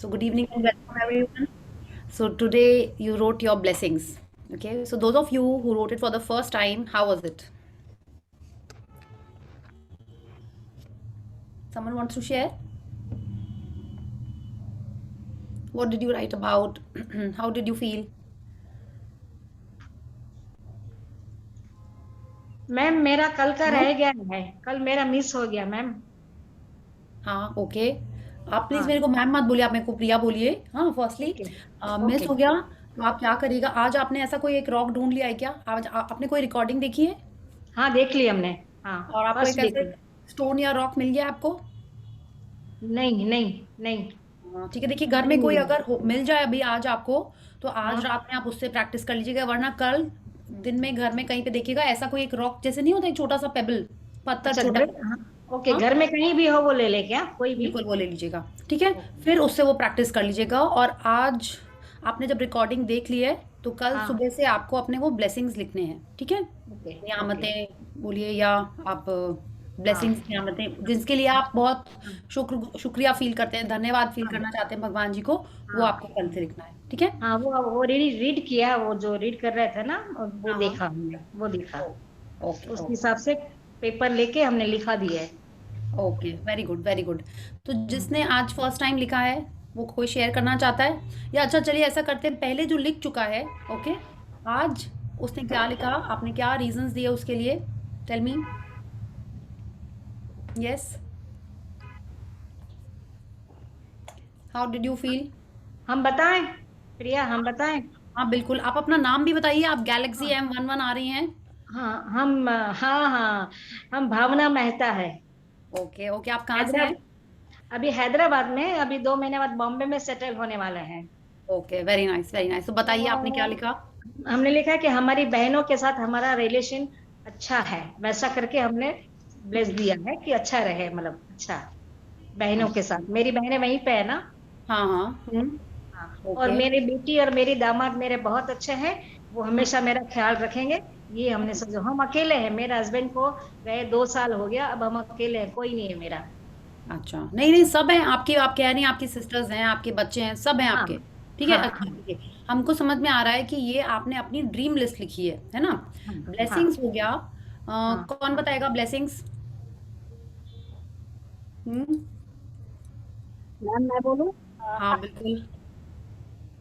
So good evening and welcome everyone. So today you wrote your blessings. Okay. So those of you who wrote it for the first time, how was it? Someone wants to share? What did you write about? How did you feel? Ma'am मेरा कल का No? रह गया है। कल मेरा miss हो गया मैम। हाँ, ओके। आप प्लीज हाँ। मेरे को मैम मत बोलिए, आप मेरे को प्रिया बोलिए। हाँ, फर्स्टली ओके। Miss okay. हो गया तो आप क्या करिएगा? आज आपने ऐसा कोई एक रॉक ढूंढ लिया है क्या? आज आपने कोई रिकॉर्डिंग देखी है हाँ, देख ली हमने। हाँ। और आपको फर्स्ट एक देख ऐसे ली। स्टोन या रॉक मिल गया आपको? नहीं नहीं नहीं। हाँ, ठीक है। देखिए, घर में नहीं कोई मिला। अगर मिल जाए अभी आज आपको, तो आज हाँ। रात में आप उससे प्रैक्टिस कर लीजिएगा, वरना कल दिन में घर में कहीं पे देखिएगा ऐसा कोई एक रॉक जैसे नहीं होता, एक छोटा सा पेबल, पत्थर अच्छा, छोटा घर। सा। हाँ। ओके, हाँ, घर में कहीं भी हो वो ले ले क्या, कोई भी? बिल्कुल वो ले लीजिएगा। ठीक है, ओके। फिर उससे वो प्रैक्टिस कर लीजिएगा। और आज आपने जब रिकॉर्डिंग देख ली है तो कल हाँ। सुबह से आपको अपने वो ब्लेसिंग्स लिखने हैं। ठीक है, ओके। ओके। नियामतें बोलिए या आप हाँ। ब्लेसिंग्स, नियामतें जिसके लिए आप बहुत हाँ। शुक्रिया फील करते हैं, धन्यवाद फील हाँ। करना चाहते हैं भगवान जी को, वो हाँ। आपको कल से लिखना है। ठीक है। हाँ, वो रीड रीड किया, वो जो रीड कर रहे थे ना, वो हाँ हाँ। देखा हमने, वो देखा। ओके उस ओके। हिसाब से पेपर लेके हमने लिखा दिया है। Okay, very good very good. तो जिसने आज फर्स्ट टाइम लिखा है वो कोई शेयर करना चाहता है? या अच्छा चलिए ऐसा करते हैं, पहले जो लिख चुका है, ओके, आज उसने क्या लिखा, आपने क्या रीजंस दिए उसके लिए? Tell me. Yes, how did you feel? हम बताएं? प्रिया, हम बताएं? हाँ बिल्कुल, आप अपना नाम भी बताइए। आप गैलेक्सी हाँ। M11 आ रही हैं। हाँ हम, हाँ हाँ, हम भावना मेहता है। ओके ओके, आप कहाँ से हैं? हैदराबाद। अभी हैदराबाद में, अभी 2 महीने बाद बॉम्बे में सेटल होने वाले हैं। Okay, very nice very nice. तो बताइए आपने क्या तो लिखा? हमने लिखा कि हमारी बहनों के साथ हमारा रिलेशन अच्छा है, वैसा करके हमने ब्लेस हम्म। दिया है कि अच्छा रहे, मतलब अच्छा। बहनों के अच्छा। साथ, मेरी बहनें वहीं पे है ना। हाँ हाँ। हाँ। और ओके। मेरी बेटी और मेरी दामाद मेरे बहुत अच्छे हैं। वो हमेशा मेरा ख्याल रखेंगे। ये हमने सोचा, हम अकेले हैं, मेरे हस्बैंड को गए 2 साल हो गया, अब हम अकेले हैं, कोई नहीं है मेरा। अच्छा, नहीं नहीं, सब हैं आपके। आप कह रही हैं आपकी सिस्टर्स हैं, आपके बच्चे हैं, सब हैं हाँ। आपके। ठीक है, अच्छा हाँ। ठीक है। हमको समझ में आ रहा है कि ये आपने अपनी ड्रीम लिस्ट लिखी है ना? हाँ। ब्लेसिंग्स हाँ। हो गया। हाँ। कौन बताएगा ब्लेसिंग्स? हम्म। मैम मैं बोलूं? हाँ बिल्कुल।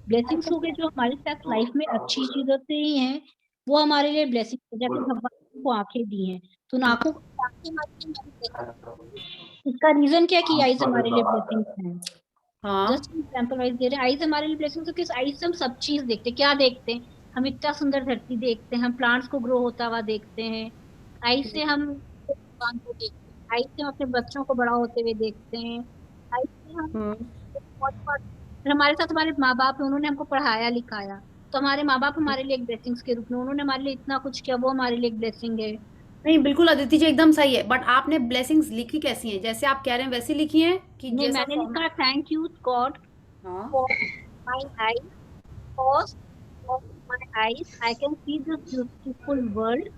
ब्लेसिंग्स हो गए जो हमारे साथ लाइफ में अच्छी चीजें होती ही हैं, वो हमारे लिए ब्लेसिंग्स है। जैसे भगवान को आंखें दी हैं, तो उन आंखों को आंखें हमारे लिए blessing है। इसका रीजन क्या है कि आईज हमारे लिए ब्लेसिंग्स हैं। हाँ। जस्ट एग्जांपल वाइज दे रहे हैं, आईज हमारे लिए ब्लेसिंग्स है, क्योंकि आईज से हम सब चीज देखते हैं। क्या देखते हैं? हम इतना सुंदर धरती देखते हैं, हम प्लांट्स को ग्रो होता हुआ देखते हैं। आईज से हम भगवान को देखते हैं, आईज से हम अपने बच्चों को बड़ा होते हुए देखते हैं, आईज से हम हम्म। बहुत बहुत। फिर हमारे साथ हमारे माँ बाप हैं, उन्होंने हमको पढ़ाया लिखाया, तो हमारे माँ बाप हमारे लिए एक ब्लेसिंग्स के रूप में, उन्होंने हमारे लिए इतना कुछ किया, वो हमारे लिए एक ब्लेसिंग है। नहीं बिल्कुल अदिति जी, एकदम सही है। बट आपने ब्लेसिंग्स लिखी कैसी हैं? जैसे आप कह रहे हैं वैसी लिखी हैं कि नहीं, जैसा मैंने लिखा फॉर्मेट? थैंक यू गॉड हाँ। For my eyes, cause of my eyes I can see this beautiful world.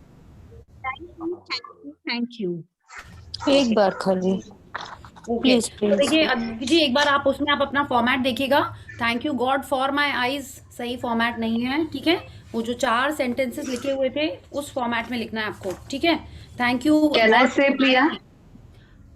Thank you thank you thank you. एक ओके बार खाली, ओके। प्लीज तो प्लीज। देखिए अदिति जी, एक बार आप उसमें आप अपना फॉर्मेट देखिएगा। Thank you God for my eyes सही फॉर्मेट नहीं है। ठीक है, वो जो 4 सेंटेंसेस लिखे हुए थे उस फॉर्मेट में लिखना है आपको। ठीक है, thank you Can I God say for my Priya? Eyes.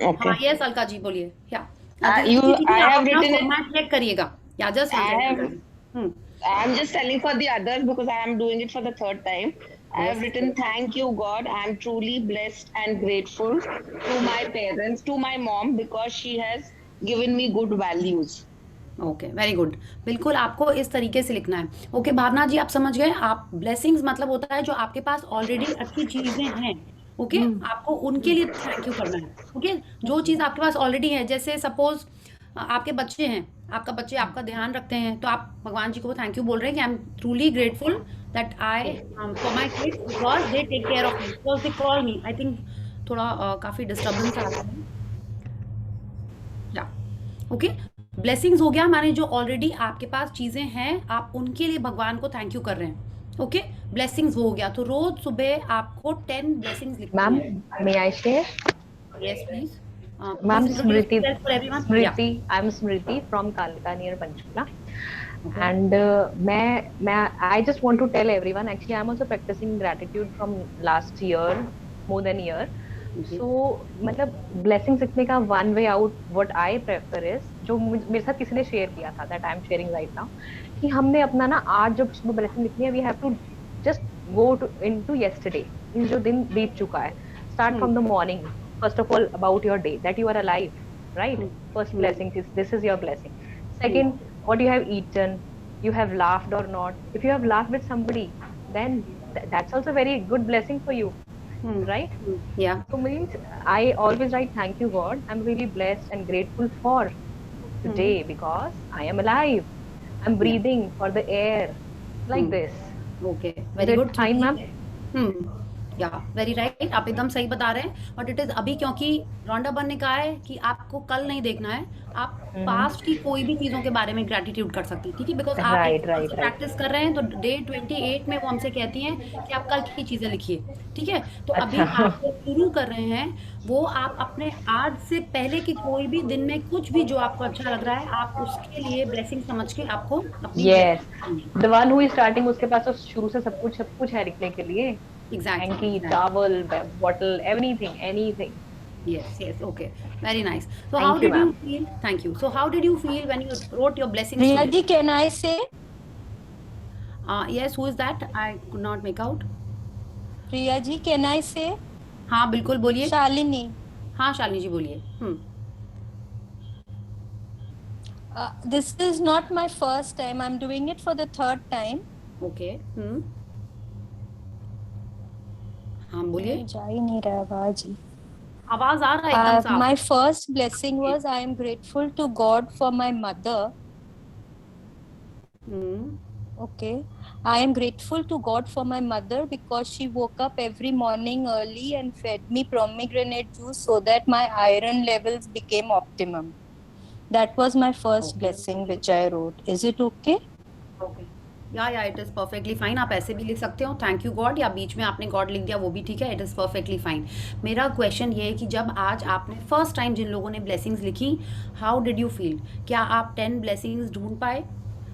हाँ Okay. यस अलका जी बोलिए। क्या You, अदिति जी, I आप have अपना written it. फॉर्मेट चेक करिएगा। या just one I second have. Alka ji. Hmm. I'm just telling for the others because I am doing it for the third time. I have yes. written thank you God. I am truly blessed and grateful to my parents, to my mom because she has given me good values. Okay very good. बिल्कुल आपको इस तरीके से लिखना है। Okay भावना जी, आप समझ गए? आप ब्लेसिंग्स मतलब होता है जो आपके पास ऑलरेडी अच्छी चीजें हैं। ओके, आपको उनके लिए थैंक यू करना है। ओके, जो चीज़ आपके पास ऑलरेडी है, जैसे सपोज आपके बच्चे हैं, आपका बच्चे आपका ध्यान रखते हैं, तो आप भगवान जी को थैंक यू बोल रहे हैं कि I am truly grateful that I for my kids because they take care of me because they call me. I think थोड़ा काफ़ी डिस्टर्बेंस आ रहा है। या ओके, ब्लेसिंग्स हो गया माने जो ऑलरेडी आपके पास चीजें हैं, आप उनके लिए भगवान को थैंक यू कर रहे हैं। ओके, ब्लेसिंग्स हो गया तो रोज सुबह आपको 10 ब्लेसिंग्स लिखनी Ma'am, है। may I share? Yes please. Ma'am, Please introduce Smriti. yourself for everyone. Yeah. Smriti. I'm Smriti from Kalka near Panchkula. Okay. And I just want to tell everyone. Actually, I'm also practicing gratitude from last year, more than a year. Okay. So मतलब blessing सीखने का one way out what I prefer is जो मेरे साथ किसी ने share किया था that I'm sharing right now कि हमने अपना ना आज जो blessing लिखनी है we have to just go to into yesterday जो दिन बीत चुका है start from the morning first of all about your day that you are alive right first blessing is this is your blessing second what you have eaten you have laughed or not if you have laughed with somebody then that's also very good blessing for you right Yeah. so means I always write thank you God I'm really blessed and grateful for today because I am alive I'm breathing for the air like this Okay. is Very it good. fine ma'am या very right आप एकदम सही बता रहे हैं but it is अभी क्योंकि Rhonda बन ने कहा है कि आपको कल नहीं देखना है आप पास्ट की कोई भी चीजों के बारे में ग्रेटिट्यूड कर सकती हैं ठीक है बिकॉज आप एक right right right प्रैक्टिस कर रहे हैं तो डे 28 में वो हमसे कहती हैं कि आप कल की चीजें लिखिए ठीक है तो अभी अच्छा आप जो शुरू कर रहे हैं वो आप अपने आज से पहले की कोई भी दिन में कुछ भी जो आपको अच्छा लग रहा है आप उसके लिए ब्लेसिंग समझ के आपको अपनी yes blessing the one who is starting उसके पास तो शुरू से सब कुछ है लिखने के लिए exactly hanky towel bottle anything Yes, yes, okay. Very nice. So how thank you did you ma'am feel? Thank you. So how did you feel when you wrote your blessings Riya today? ji, can I say? Yes, who is that? I could not make out. Riya ji, can I say? हाँ बिल्कुल बोलिए Shalini. हाँ शालिनी जी बोलिए This is not my first time. I'm doing it for the third time. Okay. हाँ बोलिए जा ही नहीं रहा आवाज ही. आवाज आ रहा है एकदम साफ My first blessing was I am grateful to God for my mother. Okay. I am grateful to God for my mother because she woke up every morning early and fed me pomegranate juice so that my iron levels became optimum. That was my first blessing which I wrote. Is it okay? Okay. या it is perfectly fine आप ऐसे भी लिख सकते हो thank you God या बीच में आपने गॉड लिख दिया वो भी ठीक है इट इज़ परफेक्टली फाइन मेरा क्वेश्चन ये है कि जब आज आपने फर्स्ट टाइम जिन लोगों ने ब्लेसिंग्स लिखी हाउ डिड यू फील क्या आप 10 ब्लेसिंग्स ढूंढ पाए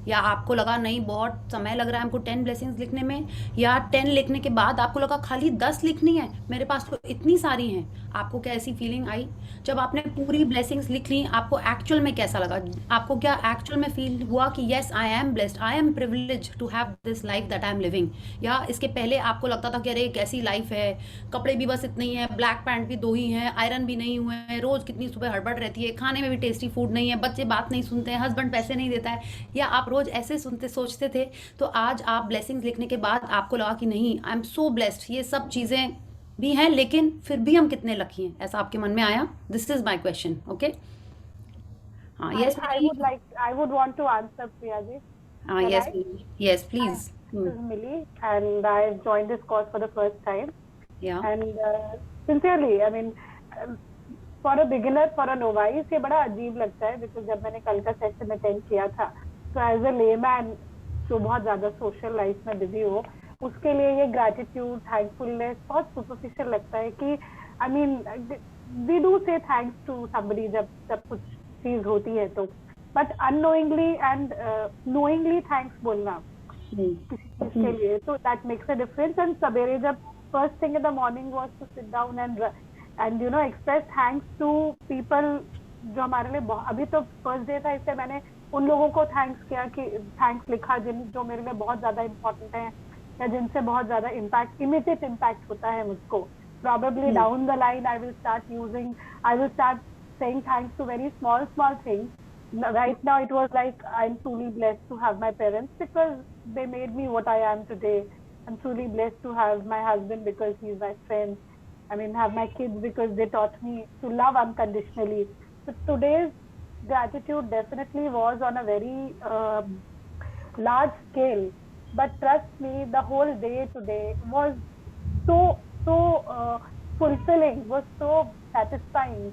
या आपको लगा नहीं बहुत समय लग रहा है हमको 10 ब्लेसिंग्स लिखने में या 10 लिखने के बाद आपको लगा खाली 10 लिखनी है मेरे पास तो इतनी सारी हैं आपको क्या ऐसी फीलिंग आई जब आपने पूरी ब्लेसिंग्स लिख ली आपको एक्चुअल में कैसा लगा आपको क्या एक्चुअल में फील हुआ कि yes I am blessed I am privilege to have this life that I am living या इसके पहले आपको लगता था कि अरे कैसी लाइफ है कपड़े भी बस इतने ही हैं ब्लैक पैंट भी 2 ही हैं आयरन भी नहीं हुए हैं रोज़ कितनी सुबह हड़बड़ रहती है खाने में भी टेस्टी फूड नहीं है बच्चे बात नहीं सुनते हैं हस्बैंड पैसे नहीं देता है या आप रोज़ ऐसे सुनते सोचते थे तो आज आप ब्लेसिंग्स लिखने के बाद आपको लगा कि नहीं आई एम सो ब्लेस्ड ये सब चीज़ें भी हैं लेकिन फिर भी हम कितने लकी हैं ऐसा आपके मन में आया this is my question okay हाँ yes I would want to answer, Priya ji. yes please This is Millie, and I've joined this course for the first time. yeah And sincerely, I mean, for a beginner, for a novice, ये बड़ा अजीब लगता है because जब मैंने कल का session attend किया था तो एज अ लेमैन जो बहुत ज़्यादा सोशल लाइफ में बिजी हो उसके लिए ये ग्रैटिट्यूड थैंकफुलनेस बहुत सुपरफिशियल लगता है कि I mean we do say thanks to somebody जब कुछ चीज़ होती है तो but unknowingly and knowingly thanks बोलना किसी चीज़ के लिए तो that makes a difference and सवेरे जब first thing in the morning was to sit down and you know express thanks to people जो हमारे लिए अभी तो फर्स्ट डे था इससे मैंने उन लोगों को थैंक्स किया कि थैंक्स लिखा जो मेरे लिए बहुत ज़्यादा इम्पोर्टेंट है या जिनसे बहुत ज़्यादा इमीडिएट इम्पैक्ट होता है मुझको probably down the line I will start saying thanks to very small things right now it was like I'm truly blessed to have my parents because they made me what I am today I'm truly blessed to have my husband because he's my friend I mean have my kids because they taught me to love unconditionally so today's gratitude definitely was on a very large scale but trust me the whole day today was so fulfilling was so satisfying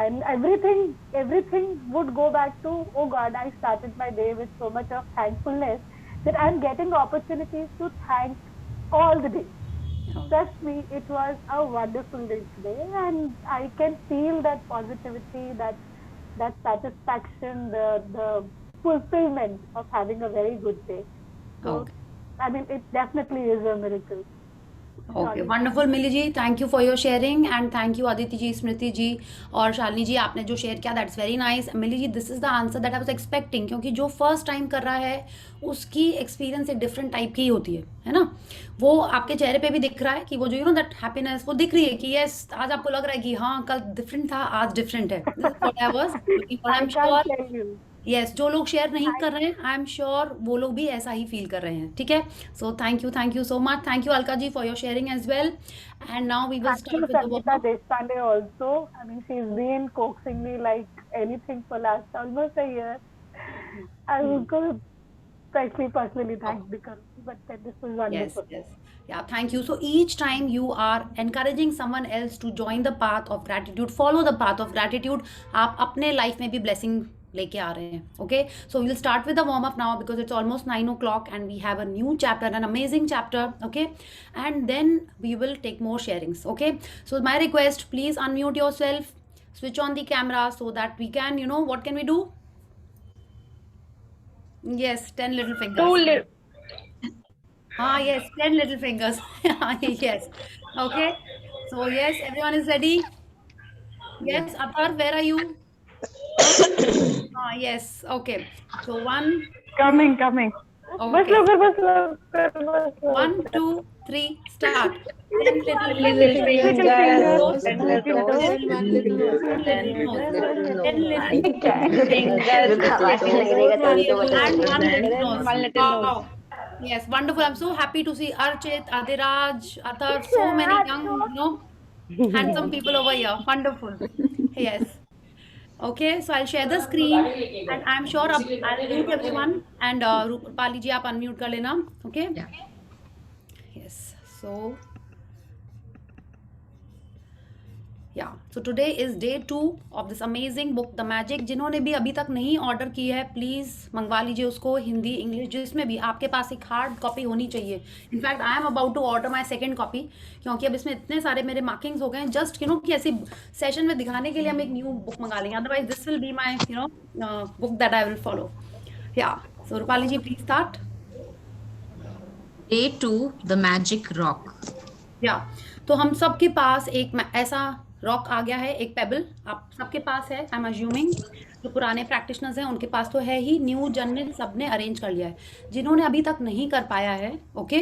and everything would go back to oh God I started my day with so much of thankfulness that I'm getting opportunities to thank all the day Trust me, it was a wonderful day today, and I can feel that positivity, that satisfaction, the fulfillment of having a very good day. So, Okay. I mean, it definitely is a miracle. Okay wonderful Mili ji, thank you for your sharing and thank you Aditi ji, Smriti ji और शालिनी जी, आपने जो share किया that's very nice. Mili ji, this is the answer that I was expecting, क्योंकि जो first time कर रहा है उसकी एक्सपीरियंस एक डिफरेंट टाइप की होती है ना। वो आपके चेहरे पे भी दिख रहा है कि वो जो दैट हैप्पीनेस वो दिख रही है कि यस, आज आपको लग रहा है कि हाँ कल डिफरेंट था, आज डिफरेंट है। This is what I was looking for. I am I can't sure tell you. Yes, जो लोग शेयर नहीं कर रहे हैं आई एम श्योर वो लोग भी ऐसा ही फील कर रहे हैं। ठीक है, so thank you so much, thank you Alka ji for your sharing as well. And now we will Thank start you, with the Sangeeta Deshpande also. I mean, she's been coaxing me like anything for last almost a year. I will go especially personally thank because, but then this was wonderful. Yes. Yeah, thank you. So each time you are encouraging someone else to join the path of gratitude, follow the path of gratitude, आप अपने life में भी blessing लेके आ रहे हैं। Okay, so we'll start with the warm up now because it's almost 9 o'clock and we have a new chapter, an amazing chapter. Okay, and then we will take more sharings. Okay, so my request, please unmute yourself, switch on the camera so that we can, what can we do? Yes, 10 little fingers. Yes, 10 little fingers. Yes. Okay. So yes, everyone is ready. Yes, Athar, where are you? Yes. Okay. So Coming. Okay. Bas. 1, 2, 3, start. 10 little Little fingers. fingers. 10 little toes. 10 little nose. 10 little and 1 little nose. Wow. Yes, wonderful. I'm so happy to see Archit, Adiraj, Athar, so many young, handsome people over here. Wonderful. Yes. Okay, so I'll share the screen and I'm sure I'll mute everyone and Rupali ji, आप unmute कर लेना. Okay? Yeah. Yes. So today is day 2 of this amazing book The Magic. जिन्होंने भी अभी तक नहीं order की है प्लीज़ मंगवा लीजिए उसको, हिंदी इंग्लिश जिसमें भी आपके पास एक हार्ड कॉपी होनी चाहिए। In fact I am about to order my second copy, क्योंकि अब इसमें इतने सारे मेरे मार्किंग्स हो गए हैं जस्ट कि ऐसे सेशन में दिखाने के लिए हम एक न्यू बुक मंगा लेंगे, otherwise this will be my book that I will follow. So Rupali ji please start. Day 2, The Magic Rock. तो हम सबके पास एक ऐसा रॉक आ गया है, एक पेबल आप सबके पास है। आई एम अज्यूमिंग जो पुराने प्रैक्टिशनर्स हैं उनके पास तो है ही, न्यू जन में सबने अरेंज कर लिया है। जिन्होंने अभी तक नहीं कर पाया है, ओके,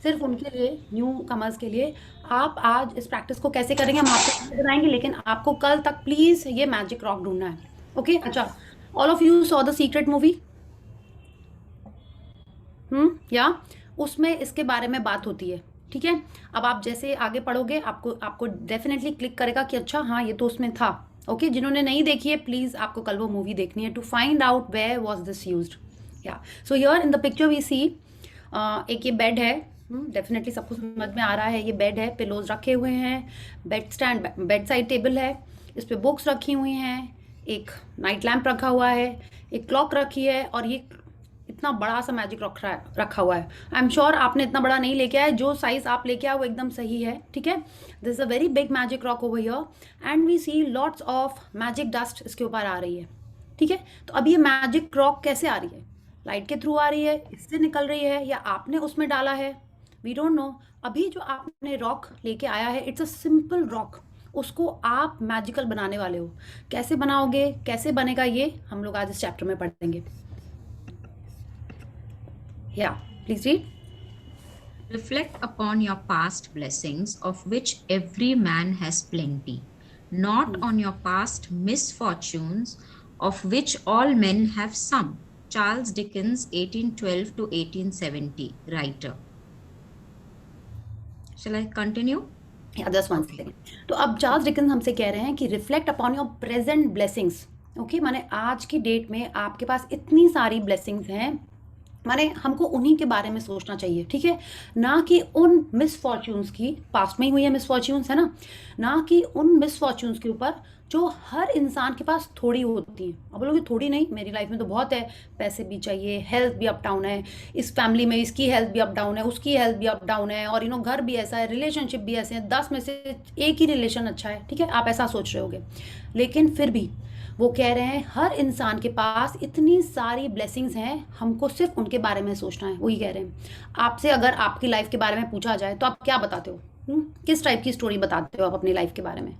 सिर्फ उनके लिए, न्यू कमर्स के लिए, आप आज इस प्रैक्टिस को कैसे करेंगे हम आपको बताएंगे, लेकिन आपको कल तक प्लीज़ ये मैजिक रॉक ढूंढना है। ओके, अच्छा, all of you saw the secret movie? या उसमें इसके बारे में बात होती है। ठीक है, अब आप जैसे आगे पढ़ोगे आपको डेफिनेटली क्लिक करेगा कि अच्छा हाँ ये तो उसमें था। ओके, जिन्होंने नहीं देखी है प्लीज़ आपको कल वो मूवी देखनी है to find out where was this used. So here in the picture we see एक ये बेड है, डेफिनेटली सबको समझ में आ रहा है, ये बेड है, पिलोज रखे हुए हैं, बेड साइड टेबल है, इस पर बुक्स रखी हुई हैं, एक नाइट लैम्प रखा हुआ है, एक क्लॉक रखी है और ये इतना बड़ा सा मैजिक रखा हुआ है। आई एम श्योर आपने इतना बड़ा नहीं लेके आया, जो साइज आप लेके आए वो एकदम सही है। ठीक है, this is a very big magic rock over here and we see lots of magic dust इसके ऊपर आ रही है। ठीक है, तो अब ये मैजिक रॉक कैसे आ रही है? लाइट के थ्रू आ रही है, इससे निकल रही है, या आपने उसमें डाला है? We don't know. अभी जो आपने रॉक लेके आया है इट्स अ सिंपल रॉक, उसको आप मैजिकल बनाने वाले हो। कैसे बनाओगे, कैसे बनेगा, ये हम लोग आज इस चैप्टर में पढ़ेंगे। Please read. Reflect upon your past blessings, of which every man has plenty, not on your past misfortunes, of which all men have some. Charles Dickens, 1812 to 1870, writer. Shall I continue? Just one second. तो अब Charles Dickens हमसे कह रहे हैं कि reflect upon your present blessings. Okay, माने आज की डेट में आपके पास इतनी सारी ब्लेसिंग्स हैं माने हमको उन्हीं के बारे में सोचना चाहिए, ठीक है, ना कि उन मिसफॉर्च्यून्स की, पास्ट में ही हुई है मिसफॉर्च्यून्स, है ना कि उन मिसफॉर्च्यून्स के ऊपर जो हर इंसान के पास थोड़ी होती हैं। अब बोलोगे थोड़ी नहीं, मेरी लाइफ में तो बहुत है, पैसे भी चाहिए, हेल्थ भी अप डाउन है, इस फैमिली में इसकी हेल्थ भी अप डाउन है, उसकी हेल्थ भी अप डाउन है, और घर भी ऐसा है, रिलेशनशिप भी ऐसे हैं, 10 में से एक ही रिलेशन अच्छा है, ठीक है, आप ऐसा सोच रहे होगे। लेकिन फिर भी वो कह रहे हैं हर इंसान के पास इतनी सारी ब्लेसिंग्स हैं, हमको सिर्फ उनके बारे में सोचना है। वही कह रहे हैं, आपसे अगर आपकी लाइफ के बारे में पूछा जाए तो आप क्या बताते हो? किस टाइप की स्टोरी बताते हो आप अपनी लाइफ के बारे में?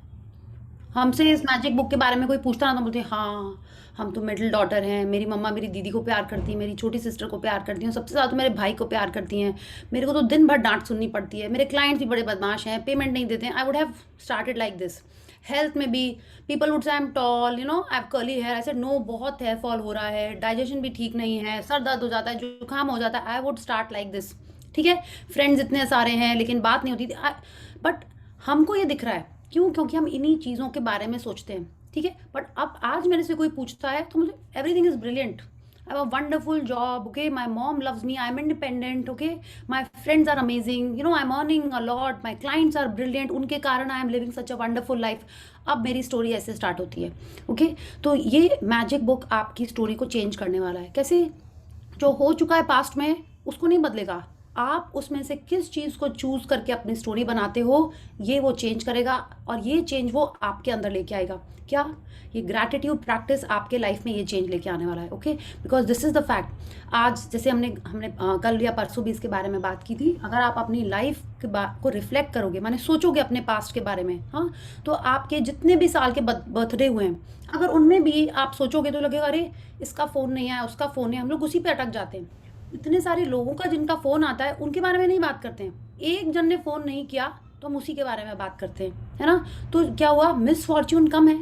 हमसे इस मैजिक बुक के बारे में कोई पूछता ना तो बोलते हैं, हाँ हम तो मिडिल डॉटर हैं, मेरी मम्मा मेरी दीदी को प्यार करती है, मेरी छोटी सिस्टर को प्यार करती हैं, सबसे ज़्यादा तो मेरे भाई को प्यार करती हैं, मेरे को तो दिन भर डांट सुननी पड़ती है, मेरे क्लाइंट्स भी बड़े बदमाश हैं, पेमेंट नहीं देते हैं। I would have started like this. Health में भी people would say I am tall, I have curly hair, ऐसे नो बहुत हेयर फॉल हो रहा है, डाइजेशन भी ठीक नहीं है, सर दर्द हो जाता है, जुकाम हो जाता है। I would start like this, ठीक है। फ्रेंड्स इतने सारे हैं लेकिन बात नहीं होती थी, बट हमको ये दिख रहा है क्यों? क्योंकि हम इन्हीं चीज़ों के बारे में सोचते हैं, ठीक है। बट अब आज मेरे से कोई पूछता है तो मुझे everything is brilliant, I have a wonderful job, okay, my mom loves me, I'm independent, okay, my friends are amazing, I'm earning a lot, my clients are brilliant, उनके कारण I am living such a wonderful life। अब मेरी story ऐसे start होती है, okay. तो ये magic book आपकी स्टोरी को चेंज करने वाला है। कैसे? जो हो चुका है पास्ट में उसको नहीं बदलेगा, आप उसमें से किस चीज़ को चूज़ करके अपनी स्टोरी बनाते हो ये वो चेंज करेगा, और ये चेंज वो आपके अंदर लेके आएगा। क्या? ये ग्रैटिट्यूड प्रैक्टिस आपके लाइफ में ये चेंज लेके आने वाला है, okay, because this is the fact. आज जैसे हमने कल या परसों भी इसके बारे में बात की थी, अगर आप अपनी लाइफ को रिफ्लेक्ट करोगे, माने सोचोगे अपने पास्ट के बारे में, हाँ, तो आपके जितने भी साल के बर्थडे हुए हैं, अगर उनमें भी आप सोचोगे तो लगेगा अरे इसका फ़ोन नहीं आया, उसका फ़ोन है, हम लोग उसी पे अटक जाते हैं। इतने सारे लोगों का जिनका फ़ोन आता है उनके बारे में नहीं बात करते हैं, एक जन ने फ़ोन नहीं किया तो हम उसी के बारे में बात करते हैं, है ना। तो क्या हुआ? मिसफॉर्च्यून कम है,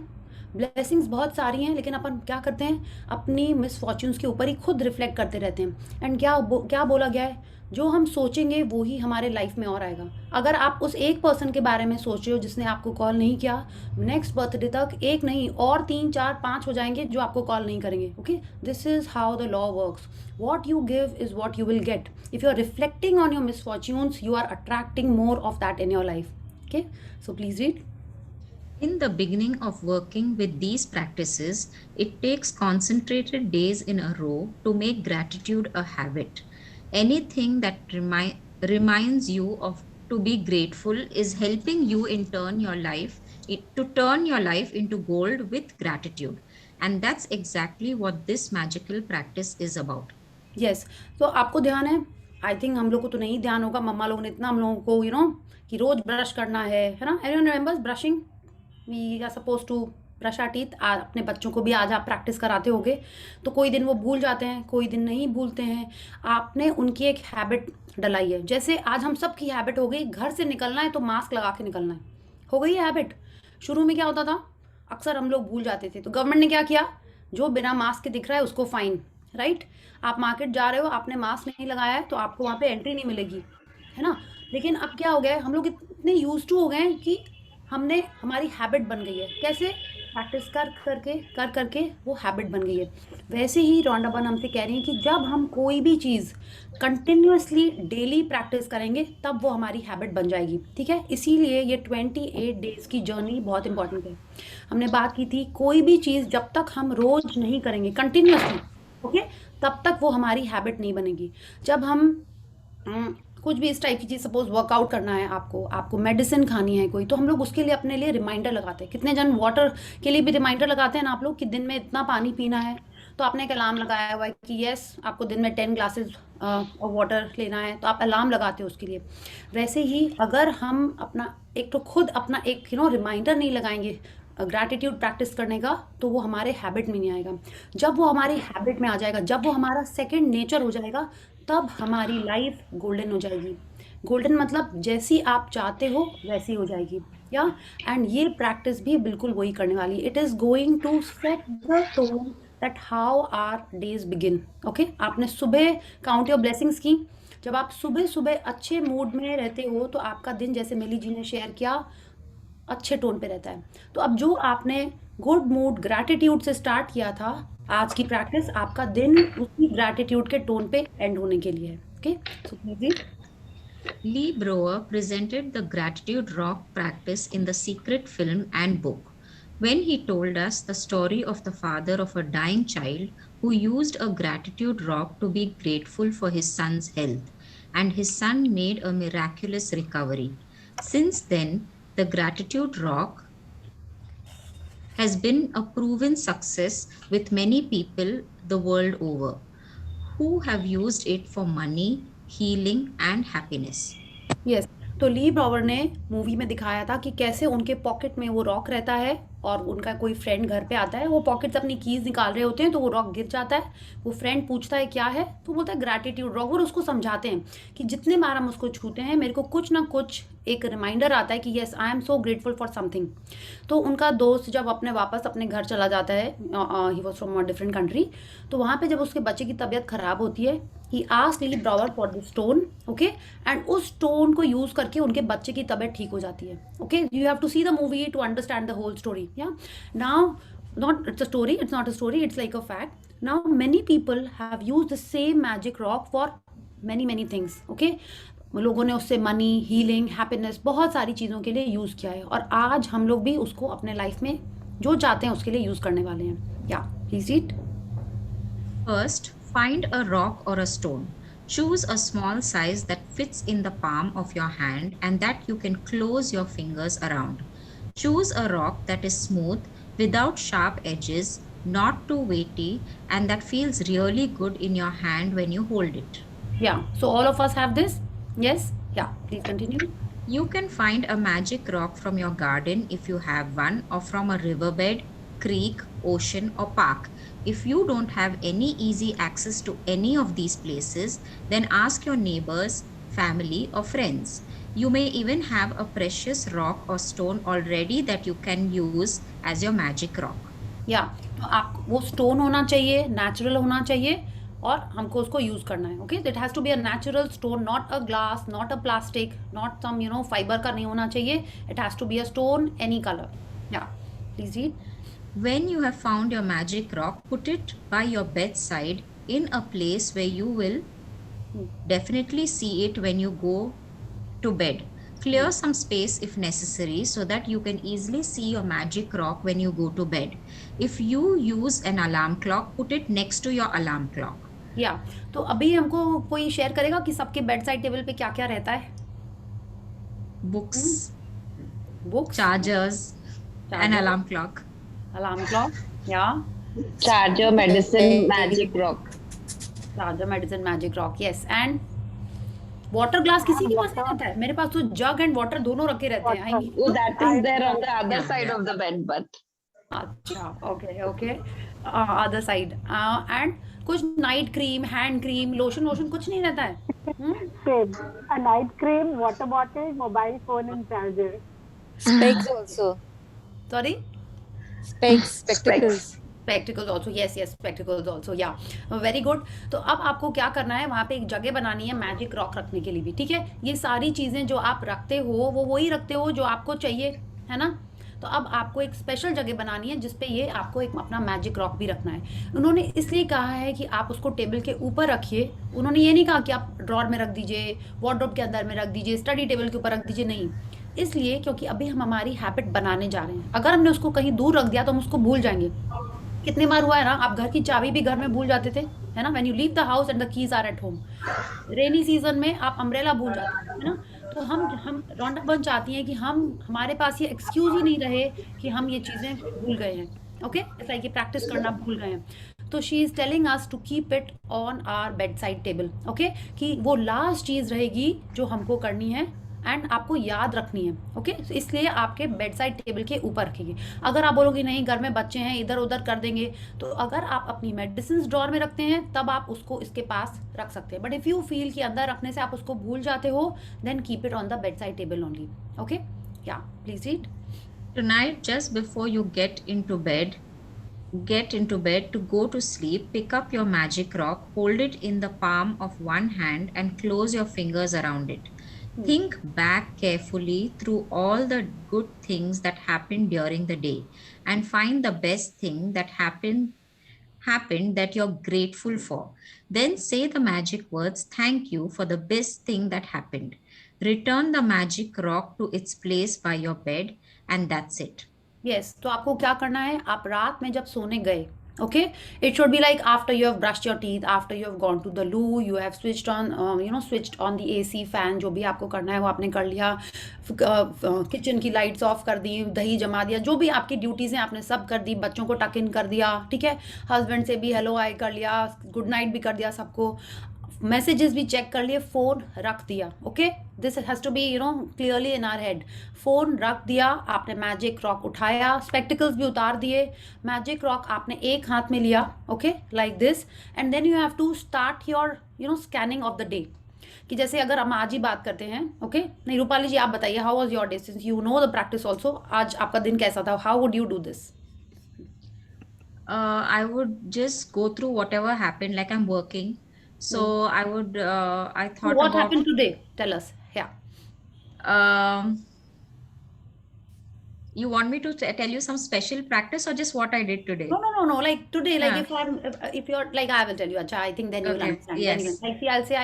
ब्लेसिंग्स बहुत सारी हैं, लेकिन अपन क्या करते हैं? अपनी मिसफॉर्च्यून्स के ऊपर ही खुद रिफ्लेक्ट करते रहते हैं। एंड क्या बोला गया है? जो हम सोचेंगे वो ही हमारे लाइफ में और आएगा। अगर आप उस एक पर्सन के बारे में सोच रहे हो जिसने आपको कॉल नहीं किया, नेक्स्ट बर्थडे तक एक नहीं और 3 4 5 हो जाएंगे जो आपको कॉल नहीं करेंगे, okay. This is how the law works, what you give is what you will get. If you are reflecting on your misfortunes you are attracting more of that in your life, okay. So please read. In the beginning of working with these practices, it takes concentrated days in a row to make gratitude a habit. Anything that reminds you of to be grateful is helping you turn your life into gold with gratitude. And that's exactly what this magical practice is about. Yes, तो आपको ध्यान है? I think हम लोग को तो नहीं ध्यान होगा, मम्मा लोगों ने इतना हम लोगों को कि रोज ब्रश करना है ना। Anyone remembers brushing? We are suppose to brush our teeth. अपने बच्चों को भी आज आप प्रैक्टिस कराते होगे, तो कोई दिन वो भूल जाते हैं, कोई दिन नहीं भूलते हैं। आपने उनकी एक हैबिट डलाई है। जैसे आज हम सब की हैबिट हो गई, घर से निकलना है तो मास्क लगा के निकलना है, हो गई है हैबिट। शुरू में क्या होता था? अक्सर हम लोग भूल जाते थे, तो गवर्नमेंट ने क्या किया? जो बिना मास्क के दिख रहा है उसको फाइन, राइट। आप मार्केट जा रहे हो, आपने मास्क नहीं लगाया है तो आपको वहाँ पे एंट्री नहीं मिलेगी, है ना। लेकिन अब क्या हो गया है? हम लोग इतने यूज टू हो गए हैं कि हमारी हैबिट बन गई है। कैसे? प्रैक्टिस कर करके वो हैबिट बन गई है। वैसे ही रॉन्डा बर्न हमसे कह रही है कि जब हम कोई भी चीज़ कंटिन्यूअसली डेली प्रैक्टिस करेंगे तब वो हमारी हैबिट बन जाएगी, ठीक है। इसीलिए ये 28 डेज़ की जर्नी बहुत इंपॉर्टेंट है। हमने बात की थी कोई भी चीज़ जब तक हम रोज़ नहीं करेंगे कंटिन्यूअसली, ओके, तब तक वो हमारी हैबिट नहीं बनेगी। जब हम कुछ भी इस टाइप की चीज़, सपोज वर्कआउट करना है आपको मेडिसिन खानी है कोई, तो हम लोग उसके लिए अपने लिए रिमाइंडर लगाते हैं। कितने जन वाटर के लिए भी रिमाइंडर लगाते हैं ना आप लोग, कि दिन में इतना पानी पीना है। तो आपने एक अलार्म लगाया हुआ है कि यस आपको दिन में 10 ग्लासेस वाटर लेना है, तो आप अलार्म लगाते हो उसके लिए। वैसे ही अगर हम अपना खुद अपना एक रिमाइंडर नहीं लगाएंगे ग्रैटिट्यूड प्रैक्टिस करने का, तो वो हमारे हैबिट में नहीं आएगा। जब वो हमारी हैबिट में आ जाएगा, जब वो हमारा सेकंड नेचर हो जाएगा, तब हमारी लाइफ गोल्डन हो जाएगी। गोल्डन मतलब जैसी आप चाहते हो वैसी हो जाएगी, या एंड ये प्रैक्टिस भी बिल्कुल वही करने वाली। It is going to set the tone that how our days begin, okay. आपने सुबह काउंट योर ब्लेसिंग्स की, जब आप सुबह सुबह अच्छे मूड में रहते हो तो आपका दिन, जैसे मिली जी ने शेयर किया, अच्छे टोन पे रहता है। तो अब जो आपने गुड मूड ग्रैटिट्यूड से स्टार्ट किया था, आज की प्रैक्टिस आपका दिन उसी ग्रैटिट्यूड के टोन पे एंड होने के लिए है. Okay, so please. Lee Brower presented the gratitude rock practice in the secret film and book when he told us the story of the father of a dying child who used a gratitude rock to be grateful for his son's health, and his son made a miraculous recovery. Since then, the gratitude rock has been a proven success with many people the world over who have used it for money, healing, and happiness. Yes. तो ली Broward ने movie में दिखाया था कि कैसे उनके pocket में वो रॉक रहता है और उनका कोई फ्रेंड घर पे आता है, वो पॉकेट से अपनी कीज निकाल रहे होते हैं तो वो रॉक गिर जाता है. वो फ्रेंड पूछता है क्या है, तो बोलता है ग्रैटिट्यूड रॉक. और उसको समझाते हैं कि जितने बार हम उसको छूते हैं मेरे को कुछ ना कुछ एक रिमाइंडर आता है कि yes I am so grateful for something. तो उनका दोस्त जब वापस अपने घर चला जाता है, he was from a different country, तो वहाँ पे जब उसके बच्चे की तबीयत खराब होती है, he asked Lily Brower for the stone. Okay, and उस स्टोन को यूज करके उनके बच्चे की तबीयत ठीक हो जाती है. Okay, you have to see the movie to understand the whole story. या now, not it's a story, it's not a story, it's like a fact. Now many people have used the same magic rock for many things. Okay, लोगों ने उससे money, healing, happiness, बहुत सारी चीज़ों के लिए use किया है और आज हम लोग भी उसको अपने लाइफ में जो चाहते हैं उसके लिए यूज़ करने वाले हैं. या please read. First, find a rock or a stone. Choose a small size that fits in the palm of your hand and that you can close your fingers around. Choose a rock that is smooth, without sharp edges, not too weighty, and that feels really good in your hand when you hold it. Yeah, so all of us have this. Yes. Yeah, please continue. You can find a magic rock from your garden if you have one, or from a riverbed, creek, ocean, or park. If you don't have any easy access to any of these places, then ask your neighbors, family, or friends. You may even have a precious rock or stone already that you can use as your magic rock. या तो आप वो stone होना चाहिए, natural होना चाहिए और हमको उसको यूज करना है. Okay, it has to be a natural stone, not a glass, not a plastic, not some fibre का नहीं होना चाहिए. It has to be a stone, any colour. या please read. When you have found your magic rock, put it by your bedside in a place where you will definitely see it when you go to bed. Clear some space if necessary so that you can easily see your magic rock when you go to bed. If you use an alarm clock, put it next to your alarm clock. या तो अभी हमको कोई share करेगा कि सबके bed side table पे क्या क्या रहता है. Books, books, chargers, an alarm clock. Alarm clock, या Charger, medicine, magic rock. Charger, medicine, magic rock. Yes. And water glass किसी के पास नहीं रहता है. मेरे पास तो जग एंड वाटर दोनों रखे रहते हैं. Oh, that is there on the other side of the bed, but अच्छा, okay okay, other side. And कुछ night cream, hand cream, lotion वोशन कुछ नहीं रहता है. Same. A night cream, water bottle, mobile phone, and charger. Specs also. Sorry, Spectacles. Spectacles also. Yes yes, spectacles also. या very good. तो अब आपको क्या करना है, वहाँ पे एक जगह बनानी है मैजिक रॉक रखने के लिए भी. ठीक है, ये सारी चीज़ें जो आप रखते हो वो वही रखते हो जो आपको चाहिए, है ना. तो अब आपको एक स्पेशल जगह बनानी है जिसपे ये आपको एक अपना मैजिक रॉक भी रखना है. उन्होंने इसलिए कहा है कि आप उसको टेबल के ऊपर रखिए. उन्होंने ये नहीं कहा कि आप ड्रॉर में रख दीजिए, वार्डरोब के अंदर में रख दीजिए, स्टडी टेबल के ऊपर रख दीजिए. नहीं, इसलिए क्योंकि अभी हम हमारी हैबिट बनाने जा रहे हैं. अगर हमने उसको कहीं दूर रख दिया तो हम उसको भूल जाएंगे. कितनी बार हुआ है ना, आप घर की चाबी भी घर में भूल जाते थे, है ना. When you leave the house and the keys are at home. Rainy season में आप अम्ब्रेला भूल जाते हैं, है ना. तो हम रौनक बन चाहती हैं कि हमारे पास ये एक्सक्यूज ही नहीं रहे कि हम ये चीज़ें भूल गए हैं. ओके, इट्स लाइक ये प्रैक्टिस करना भूल गए हैं. तो she is telling us to keep it on our bed side table. Okay, कि वो लास्ट चीज़ रहेगी जो हमको करनी है एंड आपको याद रखनी है. ओके, इसलिए आपके बेड साइड टेबल के ऊपर रखिए. अगर आप बोलोगे नहीं घर में बच्चे हैं इधर उधर कर देंगे, तो अगर आप अपनी मेडिसिन ड्रॉर में रखते हैं तब आप उसको इसके पास रख सकते हैं. बट इफ़ यू फील कि अंदर रखने से आप उसको भूल जाते हो, then keep it on the bed side table only. Okay, या please read. Tonight, just before you get into bed to go to sleep, pick up your magic rock, hold it in the palm of one hand, and close your fingers around it. Think back carefully through all the good things that happened during the day and find the best thing that happened that you're grateful for. Then say the magic words, thank you for the best thing that happened. Return the magic rock to its place by your bed, and that's it. Yes, तो आपको क्या करना है, आप रात में जब सोने गए, okay, it should be like after you have brushed your teeth, after you have gone to the loo, you have switched on switched on the AC fan, जो भी आपको करना है वो आपने कर लिया, किचन की लाइट्स ऑफ कर दी, दही जमा दिया, जो भी आपकी ड्यूटीज़ हैं आपने सब कर दी, बच्चों को टक इन कर दिया, ठीक है, हस्बैंड से भी हेलो हाय कर लिया, गुड नाइट भी कर दिया सबको, मैसेजेस भी चेक कर लिए, फोन रख दिया, okay, this has to be clearly in our head, phone रख दिया, आपने मैजिक रॉक उठाया, स्पेक्टिकल्स भी उतार दिए, मैजिक रॉक आपने एक हाथ में लिया, okay, like this, and then you have to start your scanning of the day, कि जैसे अगर हम आज ही बात करते हैं, ओके, नहीं रूपाली जी आप बताइए, how was your day, since you know the practice also, आज आपका दिन कैसा था, how would you do this? I would just go through whatever happened, like I'm working. So I would, I thought What about, happened today? Tell us. Yeah. You want me to tell you some special practice or just what I did today? No. Like today, like Yeah. if you're like, I will tell you. Acha, I think then you will Okay, understand. yes. Then you will, like, see, I'll say,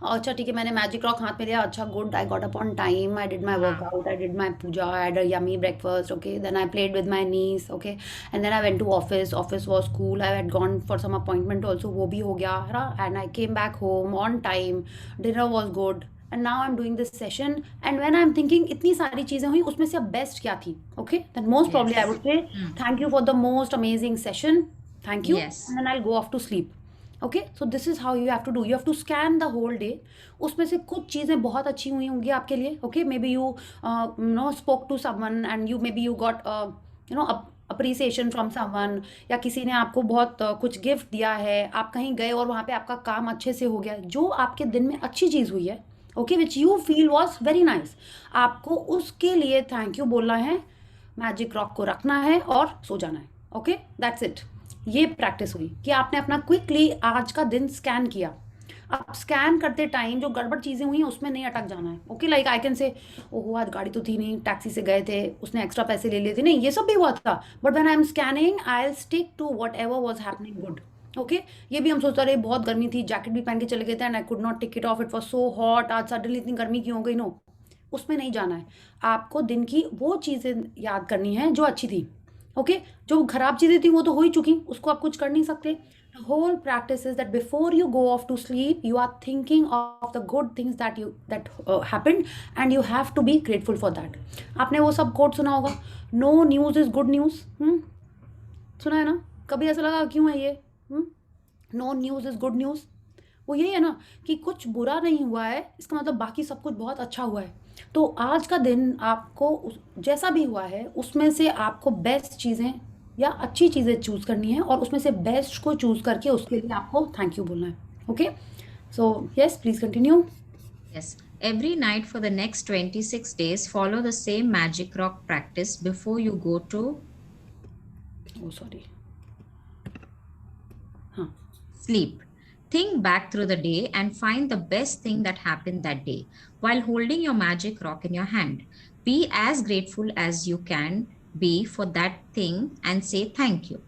अच्छा ठीक है, मैंने magic rock हाथ में लिया, अच्छा good, I got up on time, I did my workout, I did my puja, I had a yummy breakfast, okay, then I played with my niece, okay, and then I went to office, office was cool, I had gone for some appointment also, वो भी हो गया, है ना, and I came back home on time, dinner was good, and now I am doing this session, and when I am thinking इतनी सारी चीज़ें हुई, उसमें से अब बेस्ट क्या थी, okay, then most probably I would say thank you for the most amazing session, thank you, Yes. And then I go off to sleep, okay, so this is how you have to do, you have to scan the whole day, उसमें से कुछ चीज़ें बहुत अच्छी हुई होंगी आपके लिए, okay, maybe you spoke to someone and you maybe you got appreciation from someone, या किसी ने आपको बहुत कुछ गिफ्ट दिया है, आप कहीं गए और वहाँ पे आपका काम अच्छे से हो गया, जो आपके दिन में अच्छी चीज़ हुई है, okay, which you feel was very nice, आपको उसके लिए थैंक यू बोलना है, मैजिक रॉक को रखना है और सो जाना है, ओके, दैट्स इट। ये प्रैक्टिस हुई कि आपने अपना क्विकली आज का दिन स्कैन किया, अब स्कैन करते टाइम जो गड़बड़ चीज़ें हुई उसमें नहीं अटक जाना है, okay, like I can say ओहो आज गाड़ी तो थी नहीं, टैक्सी से गए थे, उसने एक्स्ट्रा पैसे ले लिए थे, नहीं ये सब भी हुआ था, but when I am scanning I will stick to whatever was happening good, okay, ये भी हम सोचते रहे बहुत गर्मी थी, जैकेट भी पहन के चले गए थे and I could not take it off, it was so hot, आज सडनली इतनी गर्मी क्यों हो गई, नो, उसमें नहीं जाना है, आपको दिन की वो चीज़ें याद करनी है जो अच्छी थी, ओके, जो खराब चीज़ें थी वो तो हो ही चुकी, उसको आप कुछ कर नहीं सकते, the whole practice is that before you go off to sleep you are thinking of the good things that happened and you have to be grateful for that. आपने वो सब कोट सुना होगा, no news is good news, सुना है ना, कभी ऐसा लगा क्यों है ये, no news is good news, वो यही है ना कि कुछ बुरा नहीं हुआ है, इसका मतलब बाकी सब कुछ बहुत अच्छा हुआ है, तो आज का दिन आपको जैसा भी हुआ है उसमें से आपको बेस्ट चीज़ें या अच्छी चीज़ें चूज़ करनी है और उसमें से बेस्ट को चूज़ करके उसके लिए आपको थैंक यू बोलना है, okay, so yes please continue. Yes. Every night for the next 26 days, follow the same magic rock practice before you go to sleep. Think back through the day and find the best thing that happened that day while holding your magic rock in your hand. Be as grateful as you can be for that thing and say thank you.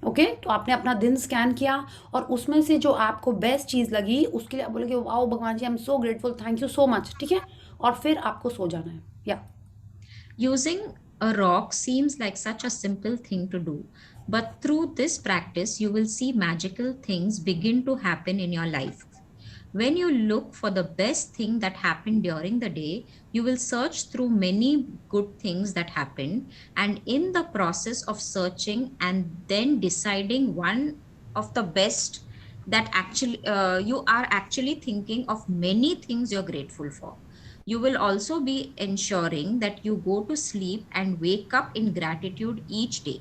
Okay, तो आपने अपना दिन scan किया और उसमें से जो आपको बेस्ट चीज़ लगी उसके लिए आप बोलोगे वाओ भगवान जी I am so grateful, thank you so much, ठीक है, और फिर आपको सो जाना है, या Using a rock seems like such a simple thing to do, but through this practice, you will see magical things begin to happen in your life. When you look for the best thing that happened during the day, you will search through many good things that happened, and in the process of searching and then deciding one of the best that actually you are actually thinking of many things you're grateful for. You will also be ensuring that you go to sleep and wake up in gratitude each day.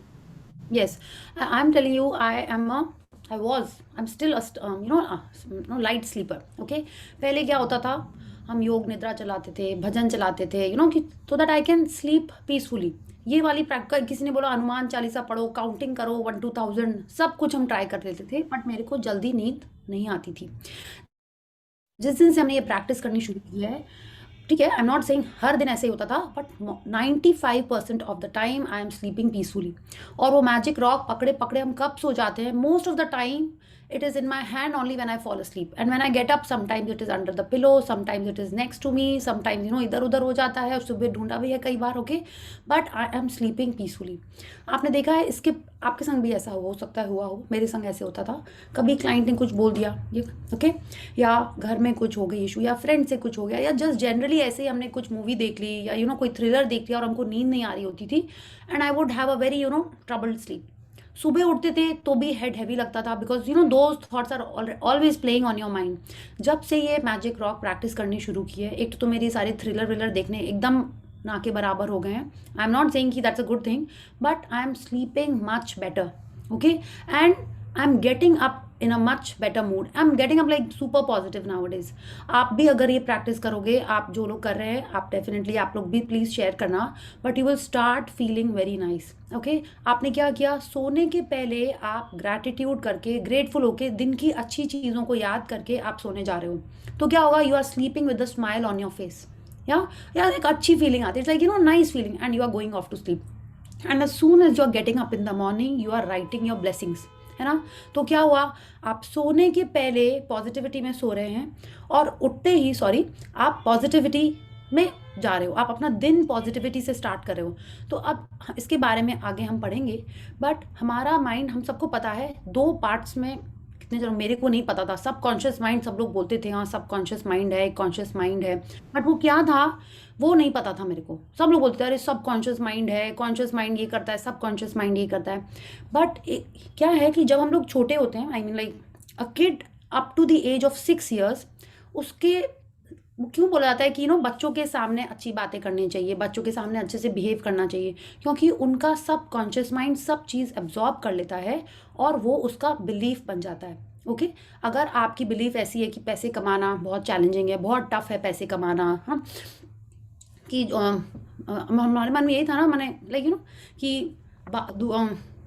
Yes, I'm telling you, I'm still a light sleeper. Okay, पहले क्या होता था, हम योग निद्रा चलाते थे, भजन चलाते थे, कि so that I can sleep peacefully. ये वाली प्रैक्टिस, किसी ने बोला हनुमान चालीसा पढ़ो, काउंटिंग करो 1 to 1000, सब कुछ हम ट्राई कर लेते थे, बट मेरे को जल्दी नींद नहीं आती थी। जिस दिन से हमने ये प्रैक्टिस करनी शुरू की है, ठीक है, आई एम नॉट सेइंग हर दिन ऐसे ही होता था, but 95% of the time I am sleeping peacefully. और वो मैजिक रॉक पकड़े पकड़े हम कब सो जाते हैं, most of the time it is in my hand only when I fall asleep, and when I get up sometimes it is under the pillow, sometimes it is next to me, sometimes इधर उधर हो जाता है, सुबह ढूंढा भी है कई बार, okay, but I am sleeping peacefully. आपने देखा है, इसके आपके संग भी ऐसा हो सकता है, हुआ हो, मेरे संग ऐसे होता था, कभी क्लाइंट ने कुछ बोल दिया ये, ओके, या घर में कुछ हो गई इशू, या फ्रेंड से कुछ हो गया, या जस्ट जनरली ऐसे ही हमने कुछ मूवी देख ली, या कोई थ्रिलर देख लिया और हमको नींद नहीं आ रही होती थी, and I would have a very troubled sleep. सुबह उठते थे तो भी हेड हैवी लगता था, because those thoughts are always playing on your mind. जब से ये मैजिक रॉक प्रैक्टिस करनी शुरू की है, एक तो मेरी सारे थ्रिलर विलर देखने एकदम ना के बराबर हो गए हैं। आई एम नॉट सेइंग कि that's a good thing, but I am sleeping much better, okay, and I am getting up in a much better mood. I'm getting up like super positive nowadays. आप भी अगर ये practice करोगे, आप जो लोग कर रहे हैं, आप डेफिनेटली आप लोग भी प्लीज़ शेयर करना, but you will start feeling very nice, okay. आपने क्या किया, सोने के पहले आप ग्रैटिट्यूड करके, ग्रेटफुल होके, दिन की अच्छी चीज़ों को याद करके आप सोने जा रहे हो, तो क्या होगा, you are sleeping with a smile on your face, या एक अच्छी फीलिंग आती है, it's like nice feeling, and you are going off to sleep, and as soon as you are getting up in the morning you are writing your blessings, है ना। तो क्या हुआ, आप सोने के पहले पॉजिटिविटी में सो रहे हैं, और उठते ही आप पॉजिटिविटी में जा रहे हो, आप अपना दिन पॉजिटिविटी से स्टार्ट कर रहे हो। तो अब इसके बारे में आगे हम पढ़ेंगे, बट हमारा माइंड, हम सबको पता है, 2 पार्ट्स में, कितने जन, मेरे को नहीं पता था, सब कॉन्शियस माइंड, सब लोग बोलते थे हाँ सब कॉन्शियस माइंड है, कॉन्शियस माइंड है, बट वो क्या था वो नहीं पता था मेरे को। सब लोग बोलते थे अरे सब कॉन्शियस माइंड है, कॉन्शियस माइंड ये करता है, सब कॉन्शियस माइंड ये करता है, बट क्या है कि जब हम लोग छोटे होते हैं, I mean like a kid up to the age of 6 years, उसके क्यों बोला जाता है कि बच्चों के सामने अच्छी बातें करनी चाहिए, बच्चों के सामने अच्छे से बिहेव करना चाहिए, क्योंकि उनका सब कॉन्शियस माइंड सब चीज़ एब्जॉर्ब कर लेता है और वो उसका बिलीफ बन जाता है, ओके। अगर आपकी बिलीफ ऐसी है कि पैसे कमाना बहुत चैलेंजिंग है, बहुत टफ है पैसे कमाना, हाँ, कि हमारे मन में यही था ना, मैंने लाइक कि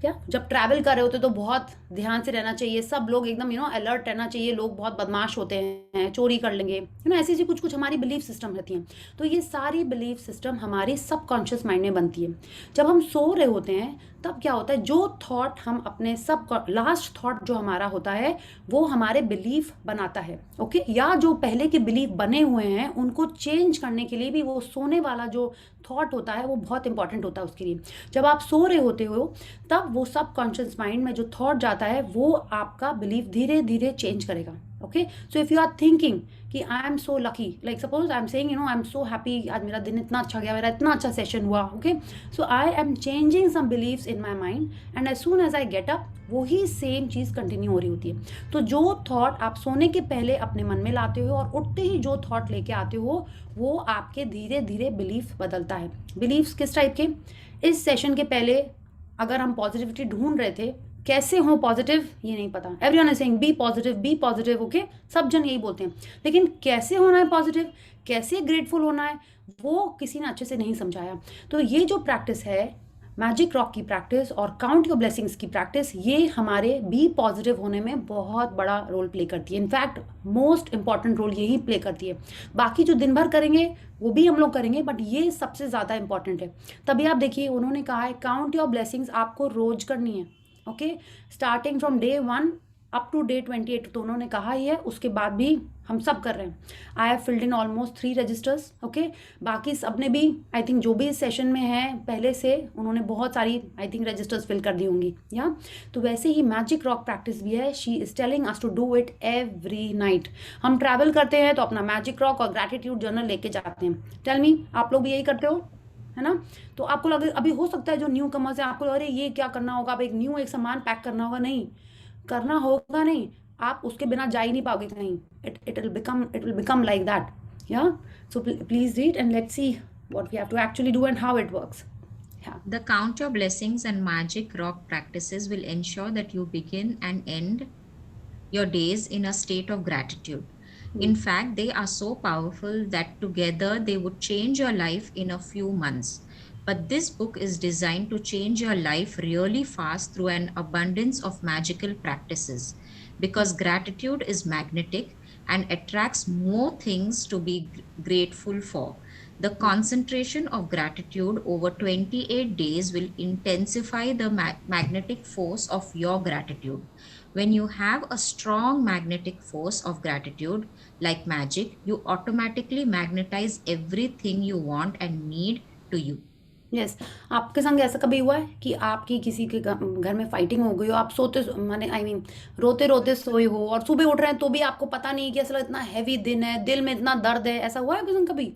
क्या, जब ट्रैवल कर रहे होते तो बहुत ध्यान से रहना चाहिए, सब लोग एकदम अलर्ट रहना चाहिए, लोग बहुत बदमाश होते हैं, चोरी कर लेंगे, ऐसी ऐसी कुछ कुछ हमारी बिलीफ सिस्टम रहती हैं। तो ये सारी बिलीफ सिस्टम हमारी सबकॉन्शियस माइंड में बनती है। जब हम सो रहे होते हैं तब क्या होता है, जो थॉट हम अपने सब लास्ट थॉट जो हमारा होता है वो हमारे बिलीफ बनाता है, ओके, या जो पहले के बिलीफ बने हुए हैं उनको चेंज करने के लिए भी वो सोने वाला जो थॉट होता है वो बहुत इंपॉर्टेंट होता है उसके लिए। जब आप सो रहे होते हो तब वो सबकॉन्शियस माइंड में जो थॉट जाता है वो आपका बिलीफ धीरे धीरे चेंज करेगा, okay. So if you are thinking कि I am so lucky, like suppose I am saying I am so happy, आज मेरा दिन इतना अच्छा गया, मेरा इतना अच्छा सेशन हुआ, okay, so I am changing some beliefs in my mind, and as soon as I get up वही सेम चीज़ कंटिन्यू हो रही होती है। तो जो थॉट आप सोने के पहले अपने मन में लाते हो और उठते ही जो थॉट लेके आते हो वो आपके धीरे धीरे बिलीफ बदलता है। बिलीव्स किस टाइप के, इस सेशन के पहले अगर हम पॉजिटिविटी ढूंढ रहे थे, कैसे हो पॉजिटिव ये नहीं पता, everyone is saying be positive, okay, सब जन यही बोलते हैं, लेकिन कैसे होना है पॉजिटिव, कैसे ग्रेटफुल होना है वो किसी ने अच्छे से नहीं समझाया। तो ये जो प्रैक्टिस है, मैजिक रॉक की प्रैक्टिस और काउंट योर ब्लेसिंग्स की प्रैक्टिस, ये हमारे बी पॉजिटिव होने में बहुत बड़ा रोल प्ले करती है। इनफैक्ट मोस्ट इंपॉर्टेंट रोल यही प्ले करती है। बाकी जो दिन भर करेंगे वो भी हम लोग करेंगे, बट ये सबसे ज़्यादा इंपॉर्टेंट है। तभी आप देखिए उन्होंने कहा है काउंट योर ब्लेसिंग्स आपको रोज करनी है, okay, starting from day 1 up to day 28, तो उन्होंने कहा ही है, उसके बाद भी हम सब कर रहे हैं। I have filled in almost 3 registers, okay, बाकी सबने भी आई थिंक जो भी इस सेशन में है पहले से उन्होंने बहुत सारी आई थिंक रजिस्टर्स फिल कर दी होंगी, या तो वैसे ही मैजिक रॉक प्रैक्टिस भी है। She is telling us to do it every night. हम ट्रैवल करते हैं तो अपना मैजिक रॉक और ग्रैटिट्यूड जर्नल लेके जाते हैं। टेल मी, आप लोग भी यही करते हो, है ना। तो आपको लगे, अभी हो सकता है जो न्यू कमर्स है आपको अरे ये क्या करना होगा, अब एक सामान पैक करना होगा, नहीं करना होगा, नहीं, आप उसके बिना जा ही नहीं पाओगे कहीं। It will become like that, yeah. So please read and let's see what we have to actually do and how it works. The count your blessings and magic rock practices will ensure that you begin and end your days in a state of gratitude. In fact, they are so powerful that together they would change your life in a few months. But this book is designed to change your life really fast through an abundance of magical practices. Because gratitude is magnetic and attracts more things to be grateful for. The concentration of gratitude over 28 days will intensify the magnetic force of your gratitude. When you have a strong magnetic force of gratitude, like magic, you automatically magnetize everything you want and need to you. Yes आपके संग ऐसा कभी हुआ है कि आपकी किसी के घर में फाइटिंग हो गई हो, आप सोते माने आई मीन रोते रोते सोए हो और सुबह उठ रहे हैं तो भी आपको पता नहीं कि असल इतना हैवी दिन है, दिल में इतना दर्द है, ऐसा हुआ है आपके संग कभी?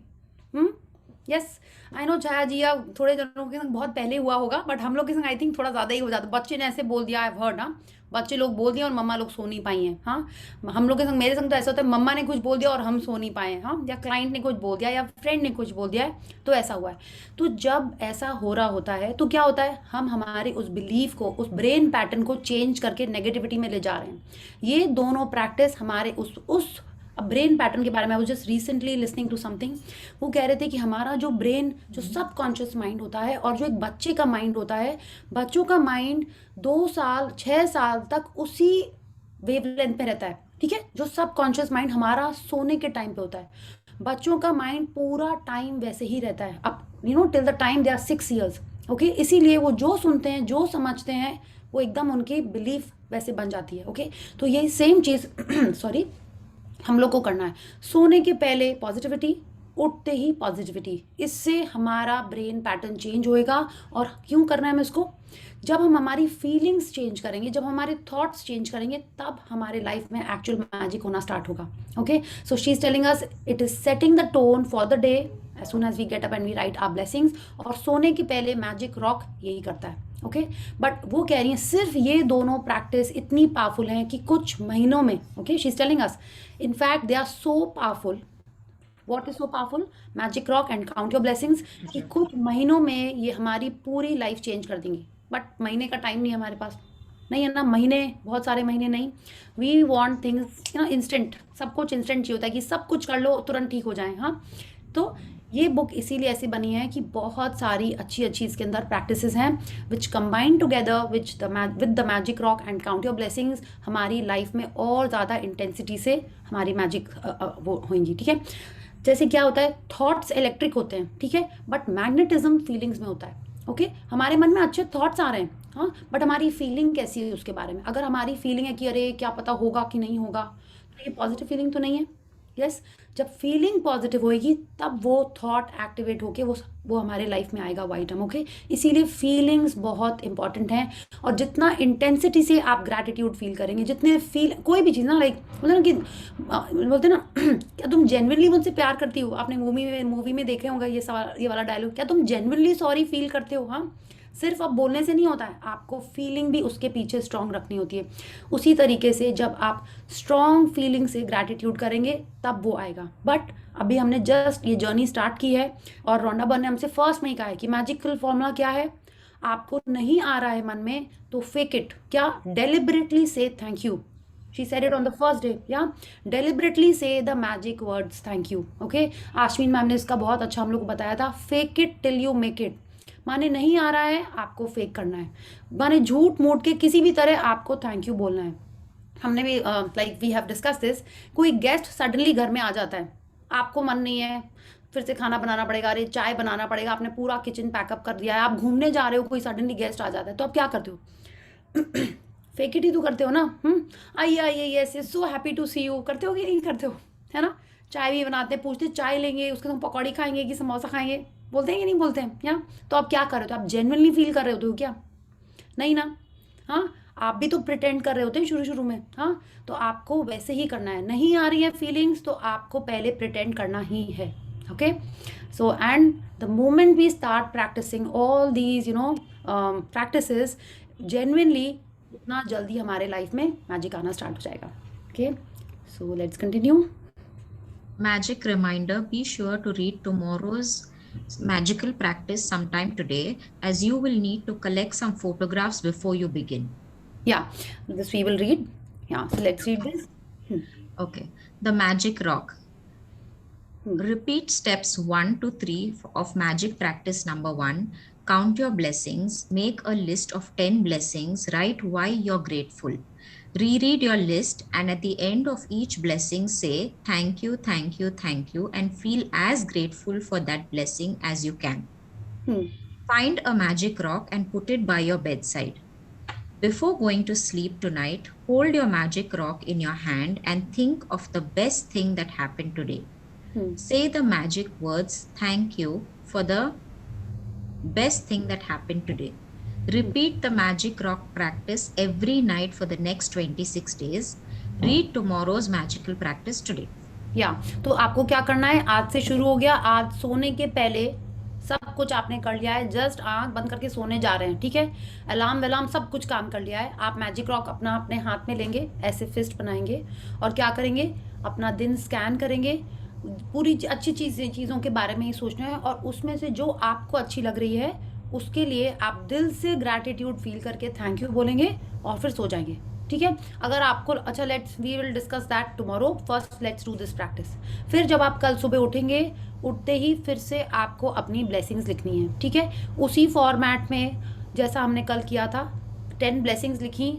यस आई नो छाया जी, या थोड़े जनों के संग बहुत पहले हुआ होगा, बट हम लोग के संग आई थिंक थोड़ा ज़्यादा ही हो जाता। बच्चे ने ऐसे बोल दिया, आई हैव हर्ड, हाँ बच्चे लोग बोल दिया और मम्मा लोग सो नहीं पाई हैं। हाँ हम लोग के संग, मेरे संग तो ऐसा होता है मम्मा ने कुछ बोल दिया और हम सो नहीं पाए हैं। हाँ या क्लाइंट ने कुछ बोल दिया या फ्रेंड ने कुछ बोल दिया है, तो ऐसा हुआ है। तो जब ऐसा हो रहा होता है तो क्या होता है, हम हमारे उस बिलीफ को, उस ब्रेन पैटर्न को चेंज करके नेगेटिविटी में ले जा रहे हैं। ये दोनों प्रैक्टिस हमारे उस ब्रेन पैटर्न के बारे में, I was just recently listening to something, वो कह रहे थे कि हमारा जो ब्रेन, जो सबकॉन्शियस माइंड होता है और जो एक बच्चे का माइंड होता है, बच्चों का माइंड 2 साल 6 साल तक उसी वेवलेंथ पे रहता है, ठीक है। जो सबकॉन्शियस माइंड हमारा सोने के टाइम पे होता है, बच्चों का माइंड पूरा टाइम वैसे ही रहता है, अब till the time they are 6 years, okay. इसीलिए वो जो सुनते हैं, जो समझते हैं, वो एकदम उनकी बिलीफ वैसे बन जाती है, ओके। तो यही सेम चीज़ सॉरी हम लोग को करना है। सोने के पहले पॉजिटिविटी, उठते ही पॉजिटिविटी, इससे हमारा ब्रेन पैटर्न चेंज होएगा। और क्यों करना है हमें इसको? जब हम हमारी फीलिंग्स चेंज करेंगे, जब हमारे थॉट्स चेंज करेंगे, तब हमारे लाइफ में एक्चुअल मैजिक होना स्टार्ट होगा, okay. So she is telling us it is setting the tone for the day as soon as we get up and we write our blessings. और सोने के पहले मैजिक रॉक यही करता है, ओके। बट वो कह रही हैं सिर्फ ये दोनों प्रैक्टिस इतनी पावरफुल हैं कि कुछ महीनों में, okay, she is telling us in fact they are so powerful. What is so powerful? Magic rock and count your blessings, कि कुछ महीनों में ये हमारी पूरी लाइफ चेंज कर देंगी। बट महीने का टाइम नहीं है हमारे पास, नहीं है ना, महीने, बहुत सारे महीने नहीं। वी वांट थिंग्स इंस्टेंट, सब कुछ इंस्टेंट चाहिए होता है कि सब कुछ कर लो तुरंत ठीक हो जाए। हाँ, तो ये बुक इसीलिए ऐसी बनी है कि बहुत सारी अच्छी अच्छी इसके अंदर प्रैक्टिसेस हैं which combine together with the magic rock and count your blessings. हमारी लाइफ में और ज़्यादा इंटेंसिटी से हमारी मैजिक वो होंगी, ठीक है। जैसे क्या होता है, थॉट्स इलेक्ट्रिक होते हैं, ठीक है, बट मैग्नेटिज्म फीलिंग्स में होता है, ओके। हमारे मन में अच्छे थॉट्स आ रहे हैं, हाँ, बट हमारी फीलिंग कैसी है उसके बारे में। अगर हमारी फीलिंग है कि अरे क्या पता होगा कि नहीं होगा, तो ये पॉजिटिव फीलिंग तो नहीं है। यस, जब फीलिंग पॉजिटिव होएगी तब वो थॉट एक्टिवेट होके वो हमारे लाइफ में आएगा वाइटम, ओके। इसीलिए फीलिंग्स बहुत इंपॉर्टेंट हैं। और जितना इंटेंसिटी से आप ग्रैटिट्यूड फील करेंगे, जितने कोई भी चीज़ ना, लाइक बोलते ना क्या तुम जेन्युइनली मुझसे प्यार करती हो? आपने मूवी में देखे होंगे ये वाला डायलॉग, क्या तुम जेन्युइनली सॉरी फील करते हो? हाँ, सिर्फ अब बोलने से नहीं होता है, आपको फीलिंग भी उसके पीछे स्ट्रॉन्ग रखनी होती है। उसी तरीके से जब आप स्ट्रॉन्ग फीलिंग से ग्रैटिट्यूड करेंगे तब वो आएगा। बट अभी हमने जस्ट ये जर्नी स्टार्ट की है और रोंडा बर्न ने हमसे फर्स्ट में ही कहा है कि मैजिकल फॉर्मूला क्या है, आपको नहीं आ रहा है मन में तो फेक इट, क्या, डेलिबरेटली से thank you. She said it on the first day, yeah. Deliberately say the magic words thank you, okay. Ashwin ma'am ने इसका बहुत अच्छा हम लोग को बताया था, fake it till you make it। माने नहीं आ रहा है आपको फेक करना है, माने झूठ मूठ के किसी भी तरह आपको थैंक यू बोलना है। हमने भी like we have discuss this, कोई गेस्ट सडनली घर में आ जाता है, आपको मन नहीं है, फिर से खाना बनाना पड़ेगा, अरे चाय बनाना पड़ेगा, आपने पूरा किचन पैकअप कर दिया है, आप घूमने जा रहे हो, कोई सडनली गेस्ट आ जाता है, तो आप क्या करते हो? फेक इट ही तो करते हो ना। आइए आइए, yes yes, so happy to see you, करते हो कि नहीं करते हो, है ना। चाय भी बनाते हैं, पूछते चाय लेंगे, उसके साथ पकौड़ी खाएंगे कि समोसा खाएंगे, बोलते हैं कि नहीं बोलते हैं, या तो आप क्या कर रहे हो? तो आप जेन्युइनली फील कर रहे होते हो क्या? नहीं ना। हाँ, आप भी तो प्रिटेंड कर रहे होते हैं शुरू में। हाँ, तो आपको वैसे ही करना है। नहीं आ रही है फीलिंग्स तो आपको पहले प्रिटेंड करना ही है, okay. So and the moment we start practicing all these practices genuinely, उतना जल्दी हमारे लाइफ में मैजिक आना स्टार्ट हो जाएगा, okay. So let's continue. Magic reminder, be sure to read tomorrow's magical practice sometime today, as you will need to collect some photographs before you begin. Yeah, this we will read. Yeah, so let's read this. Okay, the magic rock. Repeat steps 1 to 3 of magic practice number 1. Count your blessings. Make a list of 10 blessings. Write why you're grateful. Reread your list and at the end of each blessing say thank you, thank you, thank you, and feel as grateful for that blessing as you can. Find a magic rock and put it by your bedside. Before going to sleep tonight, hold your magic rock in your hand and think of the best thing that happened today. Say the magic words thank you for the best thing that happened today. Repeat the magic rock practice every night for the next 26 days. Read tomorrow's magical practice today. तो आपको क्या करना है, आज से शुरू हो गया, आज सोने के पहले सब कुछ आपने कर लिया है, जस्ट आंख बंद करके सोने जा रहे हैं, ठीक है, अलार्म वलार्म सब कुछ काम कर लिया है, आप मैजिक रॉक अपने हाथ में लेंगे, ऐसे फिस्ट बनाएंगे और क्या करेंगे, अपना दिन स्कैन करेंगे, पूरी अच्छी चीज़ों के बारे में ही सोचना है और उसमें से जो आपको अच्छी लग रही है उसके लिए आप दिल से ग्रैटिट्यूड फील करके थैंक यू बोलेंगे और फिर सो जाएंगे, ठीक है। अगर आपको अच्छा, we will discuss that tomorrow, first let's do this practice. फिर जब आप कल सुबह उठेंगे, उठते ही फिर से आपको अपनी ब्लेसिंग्स लिखनी है, ठीक है, उसी फॉर्मेट में जैसा हमने कल किया था। 10 ब्लेसिंग्स लिखी,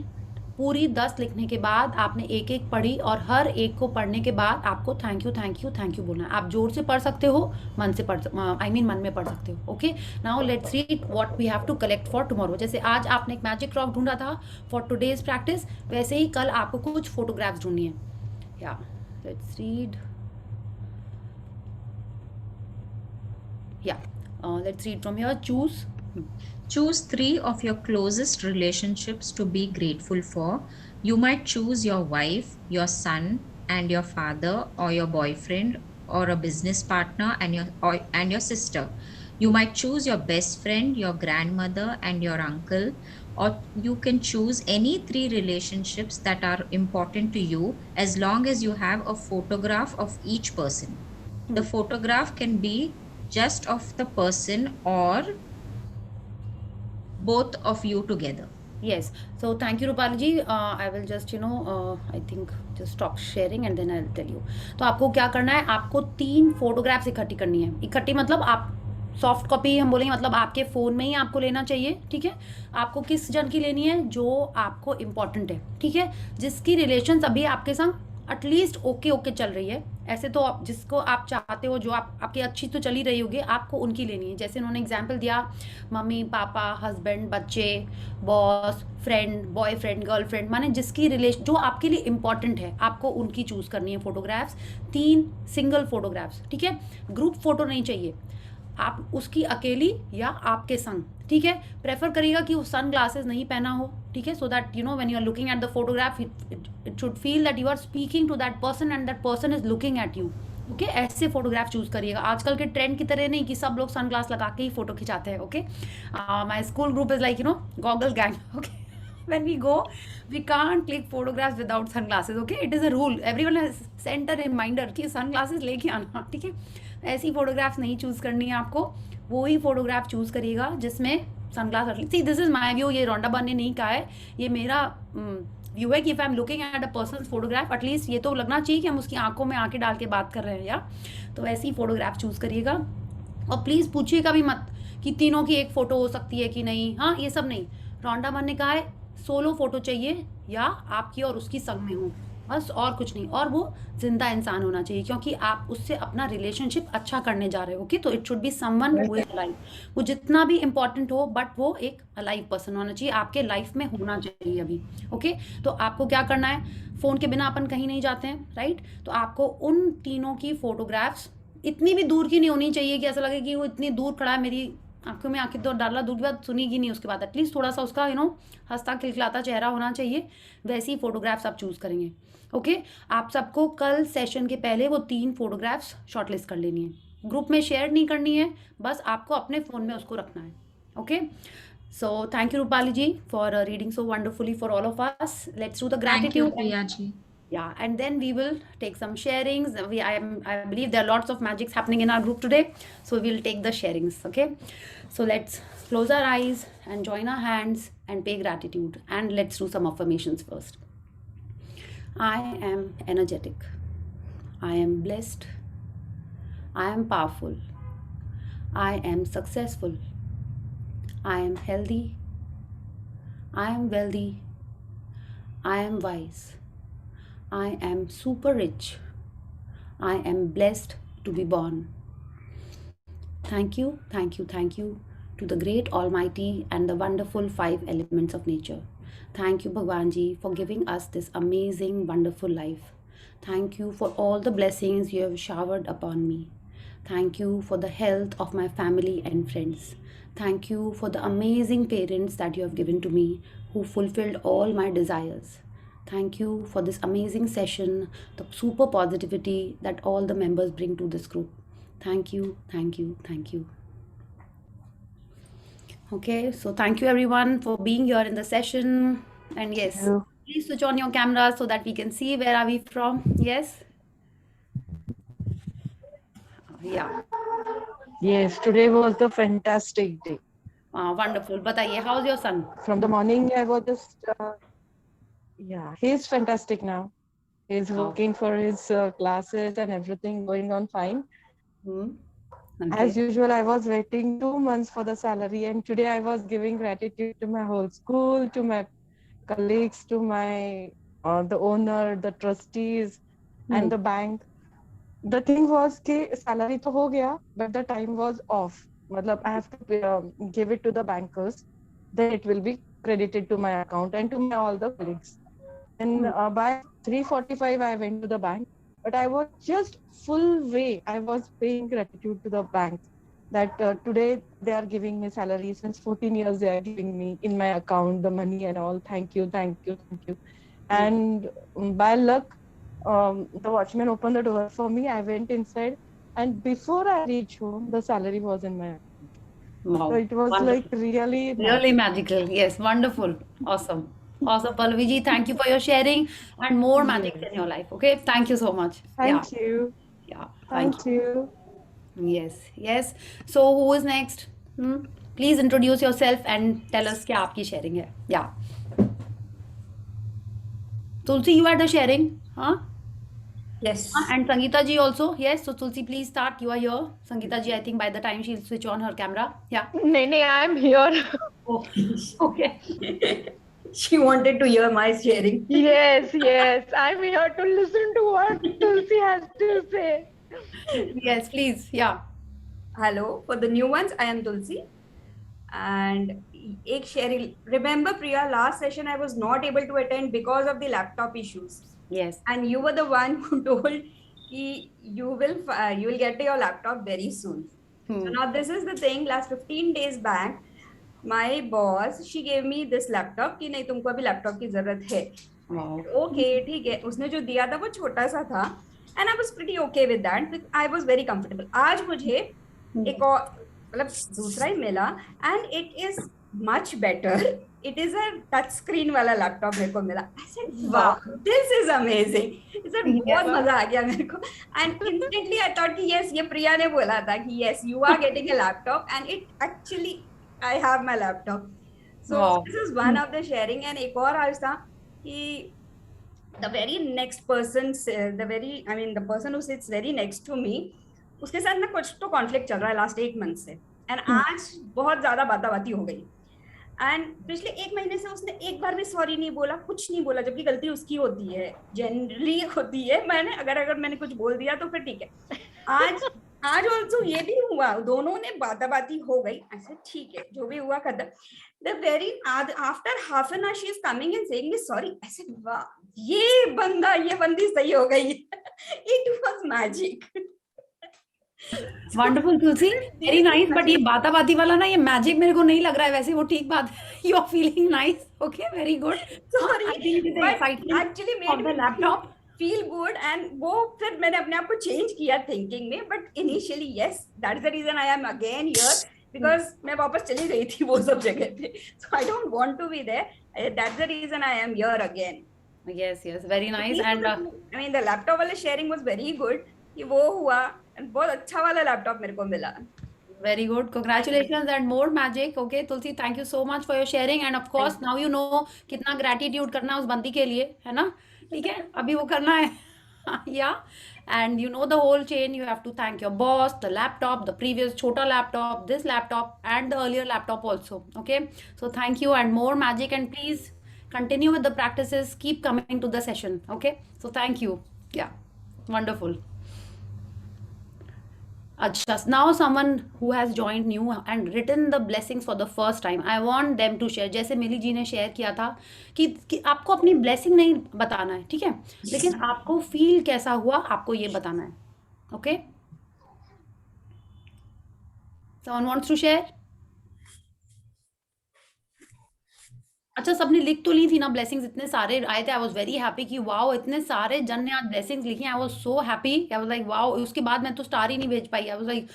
पूरी 10 लिखने के बाद आपने एक एक पढ़ी और हर एक को पढ़ने के बाद आपको thank you thank you thank you बोलना है। आप जोर से पढ़ सकते हो, मन से मन में पढ़ सकते हो। Okay, now let's read what we have to collect for tomorrow. जैसे आज आपने एक मैजिक रॉक ढूंढा था फॉर टुडेज प्रैक्टिस, वैसे ही कल आपको कुछ फोटोग्राफ्स ढूंढनी है। या let's read, let's read from here. Choose 3 of your closest relationships to be grateful for. You might choose your wife, your son, and your father, or your boyfriend, or a business partner, and your sister. You might choose your best friend, your grandmother, and your uncle, or you can choose any 3 relationships that are important to you, as long as you have a photograph of each person. The photograph can be just of the person or both of you together. Yes, so thank you Rupali ji. I will just I think just stop sharing and then I'll tell you. तो आपको क्या करना है, आपको 3 photographs इकट्ठी करनी है। इकट्ठी मतलब आप सॉफ्ट कॉपी हम बोलेंगे, मतलब आपके फ़ोन में ही आपको लेना चाहिए, ठीक है। आपको किस जन की लेनी है, जो आपको इम्पॉर्टेंट है, ठीक है, जिसकी रिलेशन अभी आपके संग एटलीस्ट ओके चल रही है। ऐसे तो आप जिसको आप चाहते हो, जो आपकी अच्छी तो चली रही होगी, आपको उनकी लेनी है। जैसे उन्होंने एग्जाम्पल दिया, मम्मी पापा, हस्बैंड, बच्चे, बॉस, फ्रेंड, बॉयफ्रेंड, गर्लफ्रेंड, माने जिसकी रिलेशन जो आपके लिए इंपॉर्टेंट है, आपको उनकी चूज़ करनी है फोटोग्राफ्स। 3 सिंगल फोटोग्राफ्स, ठीक है, ग्रुप फोटो नहीं चाहिए, आप उसकी अकेली या आपके संग, ठीक है। प्रेफर करिएगा कि वो सन ग्लासेस नहीं पहना हो, ठीक है, so that when you are looking at the photograph it should feel that you are speaking to that person and that person is looking at you. Okay, ऐसे फोटोग्राफ चूज करिएगा, आजकल के trend की तरह नहीं कि सब लोग सन ग्लास लगा के ही फोटो खिंचाते हैं। Okay, my school group is like goggle gang. Okay, when we go we can't click photographs without sunglasses. Okay, it is a rule, everyone has sent a reminder कि sunglasses लेके आना, ठीक है। ऐसी photographs नहीं choose करनी है आपको, वो ही फोटोग्राफ चूज करिएगा जिसमें sunglass. See this is my view, ये रोंडा बन ने नहीं कहा है, ये मेरा व्यू है कि if I am looking at a person photograph, at least ये तो लगना चाहिए कि हम उसकी आंखों में आंखें डाल के बात कर रहे हैं, या तो ऐसी फोटोग्राफ चूज करिएगा। और प्लीज पूछिएगा भी मत कि तीनों की एक फोटो हो सकती है कि नहीं, हाँ ये सब नहीं। रोंडा बन ने कहा है सोलो फोटो चाहिए या आपकी और उसकी संग में हो, बस और कुछ नहीं, और वो जिंदा इंसान होना चाहिए, क्योंकि आप उससे अपना रिलेशनशिप अच्छा करने जा रहे हो। ओके, तो it should be someone who is alive, वो जितना भी इंपॉर्टेंट हो बट वो एक अलाइव पर्सन होना चाहिए, आपके लाइफ में होना चाहिए अभी। ओके, तो आपको क्या करना है, फोन के बिना अपन कहीं नहीं जाते हैं, राइट, तो आपको उन तीनों की फोटोग्राफ्स इतनी भी दूर की नहीं होनी चाहिए कि ऐसा लगे कि वो इतनी दूर खड़ा है, मेरी आंखों में आंखें तो डाला, दूर की बात सुनेगी नहीं, उसके बाद एटलीस्ट थोड़ा सा उसका हंसता खिलखिलाता चेहरा होना चाहिए, वैसी फोटोग्राफ्स आप चूज करेंगे। ओके, आप सबको कल सेशन के पहले वो 3 फोटोग्राफ्स शॉर्टलिस्ट कर लेनी है, ग्रुप में शेयर नहीं करनी है, बस आपको अपने फोन में उसको रखना है। Okay, so thank you Rupali ji for reading so wonderfully for all of us. Let's do the gratitude. Priya ji. Yeah, and then we will take some sharings. I believe there are lots of magics happening in our group today, so we'll take the sharings. Okay, so let's close our eyes and join our hands and pay gratitude, and let's do some affirmations first. I am energetic. I am blessed. I am powerful. I am successful. I am healthy. I am wealthy. I am wise. I am super rich. I am blessed to be born. Thank you, thank you, thank you to the great Almighty and the wonderful 5 elements of nature. Thank you, Bhagwan Ji, for giving us this amazing, wonderful life. Thank you for all the blessings you have showered upon me. Thank you for the health of my family and friends. Thank you for the amazing parents that you have given to me who fulfilled all my desires. Thank you for this amazing session, the super positivity that all the members bring to this group. Thank you, thank you, thank you. Okay, so thank you everyone for being here in the session. And yes, you. please switch on your cameras so that we can see where are we from. Yes? Yeah. Yes, today was the fantastic day. Wonderful. Bataiye, how's your son? From the morning, I was just, he's fantastic now. He's Wow. working for his classes and everything going on fine. Okay. As usual, I was waiting 2 months for the salary, and today I was giving gratitude to my whole school, to my colleagues, to my the owner, the trustees, and the bank. The thing was कि salary तो हो गया, but the time was off. मतलब I have to give it to the bankers, then it will be credited to my account and to my all the colleagues. And by 3:45 I went to the bank, but I was just full way. I was paying gratitude to the bank that today they are giving me salary. Since 14 years they are giving me in my account the money and all. Thank you, thank you, thank you. And by luck, the watchman opened the door for me. I went inside, and before I reached home, the salary was in my account. Wow. So it was Wonderful. like really magical. Yes, wonderful. Awesome. Awesome, Pallavi ji. Thank you for your sharing and more magic in your life. Okay, thank you so much. Thank you. Yeah, Thank you. Yes, yes. So who is next? Please introduce yourself and tell us क्या आपकी sharing है. Yeah. Tulsi, you had the sharing, huh? Yes. And Sangeeta ji also. Yes. So Tulsi, please start. You are here. Sangeeta ji, I think by the time she'll switch on her camera. Yeah. नहीं, I'm here. Oh, okay. She wanted to hear my sharing. Yes, I'm here to listen to what Tulsi has to say. Yes, please. Yeah. Hello, for the new ones, I am Tulsi. And एक sharing. Remember, Priya, last session I was not able to attend because of the laptop issues. Yes. And you were the one who told कि you will get your laptop very soon. So now this is the thing. Last 15 days back, my boss, she gave me this laptop कि नहीं तुमको अभी laptop की जरूरत है. Wow. Okay, ठीक है. उसने जो दिया था वो छोटा सा था, and I was pretty okay with that. I was very comfortable. आज मुझे एक और मतलब दूसरा ही मिला, and it is much better. It is a touch screen वाला laptop मेरे को मिला. I said, wow, this is amazing. I said, बहुत मजा आ गया मेरे को. And instantly I thought कि yes, ये प्रिया ने बोला था कि yes, you are getting a laptop, and it actually I have my laptop. So Wow. this is one of the sharing. And एक और आज था कि the very next person, the person who sits very next to me, उसके साथ ना कुछ तो conflict चल रहा है last 8 months से. And आज बहुत ज़्यादा बाताबाती हो गई. एंड पिछले 1 महीने से उसने एक बार भी सॉरी नहीं बोला, कुछ नहीं बोला, जबकि गलती उसकी होती है, जनरली होती है. अगर मैंने कुछ बोल दिया तो फिर ठीक है. आज ऑल्सो ये भी हुआ, दोनों ने बाताबाती हो गई. ऐसे ठीक है, जो भी हुआ खत्म. The very after half an hour she is coming and saying me sorry. ऐसे वाह, ये बंदी सही हो गई. It was magic. Wonderful, Tulsi. Very nice. But ये बाताबाती वाला ना, ये मैजिक मेरे को नहीं लग रहा है. वैसे वो ठीक बात है. You are feeling nice. Okay, very good. Sorry, I think it is but excitement actually of the made me laptop. feel good, and वो फिर मैंने अपने आप को change किया thinking में. But initially, yes, that is the reason I am again here, because मैं वापस चली गई थी वो सब जगह पे. So I don't want to be there. That's the reason I am here again. Yes, very nice. And I mean, the laptop वाले sharing was very good. कि वो हुआ, and बहुत अच्छा वाला laptop मेरे को मिला. very good. Congratulations and more magic. Okay, Tulsi, thank you so much for your sharing. And of course, now you know कितना gratitude करना है उस बंदी के लिए, है ना? ठीक है, अभी वो करना है. Yeah, and you know the whole chain. You have to thank your boss, the laptop, the previous chota laptop, this laptop, and the earlier laptop also. Okay, so thank you and more magic. And please continue with the practices, keep coming to the session. Okay, so thank you. Yeah, wonderful. Achha, now someone who has joined new and written the blessings for the first time, I want them to share. जैसे मिली जी ने share किया था कि आपको अपनी blessing नहीं बताना है, ठीक है, लेकिन आपको फील कैसा हुआ आपको ये बताना है. Okay, someone wants to share? अच्छा, सबने लिख तो ली थी ना ब्लेसिंग्स, इतने सारे आए थे. आई वाज वेरी हैप्पी कि वाओ इतने सारे जन ने आज ब्लेसिंग्स लिखी. I was so happy. I was like wow. उसके बाद मैं तो स्टार ही नहीं भेज पाई. आई वाज लाइक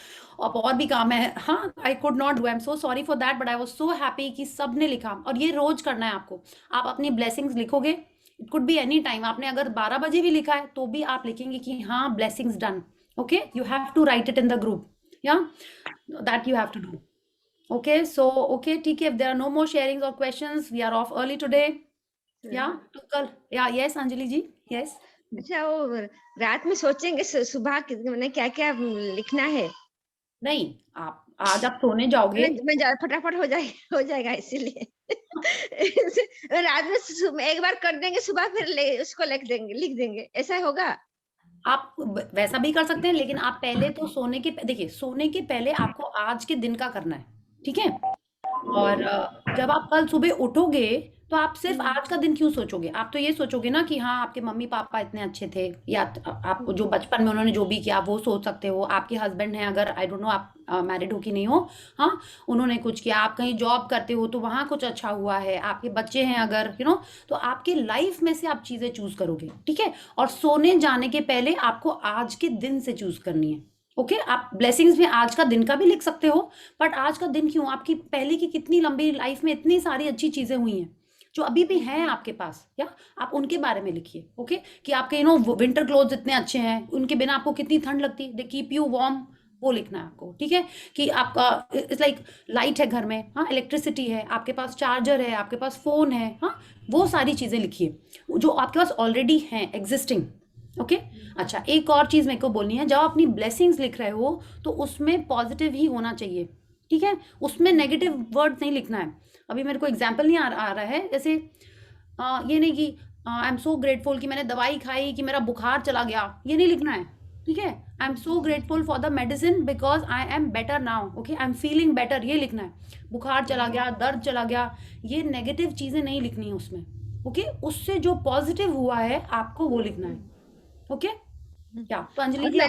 अब और भी काम है. हाँ, आई could not do. I am so sorry for that, but I was so happy कि सब ने लिखा. और ये रोज करना है आपको. आप अपनी ब्लेसिंग्स लिखोगे, it could be any time. आपने अगर 12 बजे भी लिखा है तो भी आप लिखेंगे कि हाँ blessings done. Okay, you have to write it in the group. Yeah that you have to do. Okay, so okay, ठीक है. If there are no more sharings or questions, we are off early today. Yeah, तो कल. Yeah, yes, Anjali जी. Yes. अच्छा, वो रात में सोचेंगे सुबह मैंने क्या क्या लिखना है. नहीं, आप आज आप सोने जाओगे. मैं फटाफट हो जाएगा इसीलिए. रात में एक बार कर देंगे, सुबह फिर उसको लिख देंगे. ऐसा होगा? आप वैसा भी कर सकते हैं, लेकिन आप पहले तो सोने के देखिए, सोने के पहले आपको आज के दिन का करना है, ठीक है. और जब आप कल सुबह उठोगे तो आप सिर्फ आज का दिन क्यों सोचोगे. आप तो ये सोचोगे ना कि हाँ आपके मम्मी पापा इतने अच्छे थे, या आपको जो बचपन में उन्होंने जो भी किया वो सोच सकते हो. आपके हस्बैंड हैं, अगर आई डोंट नो आप मैरिड हो कि नहीं हो, हाँ, उन्होंने कुछ किया. आप कहीं जॉब करते हो तो वहाँ कुछ अच्छा हुआ है. आपके बच्चे हैं अगर तो आपकी लाइफ में से आप चीजें चूज करोगे, ठीक है. और सोने जाने के पहले आपको आज के दिन से चूज करनी है. ओके, आप ब्लेसिंग्स में आज का दिन का भी लिख सकते हो, बट आज का दिन क्यों, आपकी पहले की कितनी लंबी लाइफ में इतनी सारी अच्छी चीजें हुई हैं जो अभी भी हैं आपके पास, या आप उनके बारे में लिखिए. ओके, कि आपके विंटर क्लोथ्स इतने अच्छे हैं, उनके बिना आपको कितनी ठंड लगती, दे कीप यू वार्म, वो लिखना है आपको, ठीक है. कि आपका इट्स लाइक लाइट है घर में, हाँ, इलेक्ट्रिसिटी है, आपके पास चार्जर है, आपके पास फोन है, हाँ, वो सारी चीजें लिखिए जो आपके पास ऑलरेडी हैं, एग्जिस्टिंग. ओके, अच्छा, एक और चीज मेरे को बोलनी है. जब आप अपनी ब्लेसिंग्स लिख रहे हो तो उसमें पॉजिटिव ही होना चाहिए, ठीक है. उसमें नेगेटिव वर्ड नहीं लिखना है. अभी मेरे को एग्जाम्पल नहीं आ रहा है. जैसे ये नहीं कि आई एम सो ग्रेटफुल कि मैंने दवाई खाई कि मेरा बुखार चला गया, ये नहीं लिखना है, ठीक है. आई am so grateful for the medicine because I am better now. Okay, I am feeling better, ये लिखना है. बुखार चला गया, दर्द चला गया, ये नेगेटिव चीजें नहीं लिखनी है उसमें. ओके, उससे जो पॉजिटिव हुआ है आपको वो लिखना है. ओके, क्या तो अंजलि जी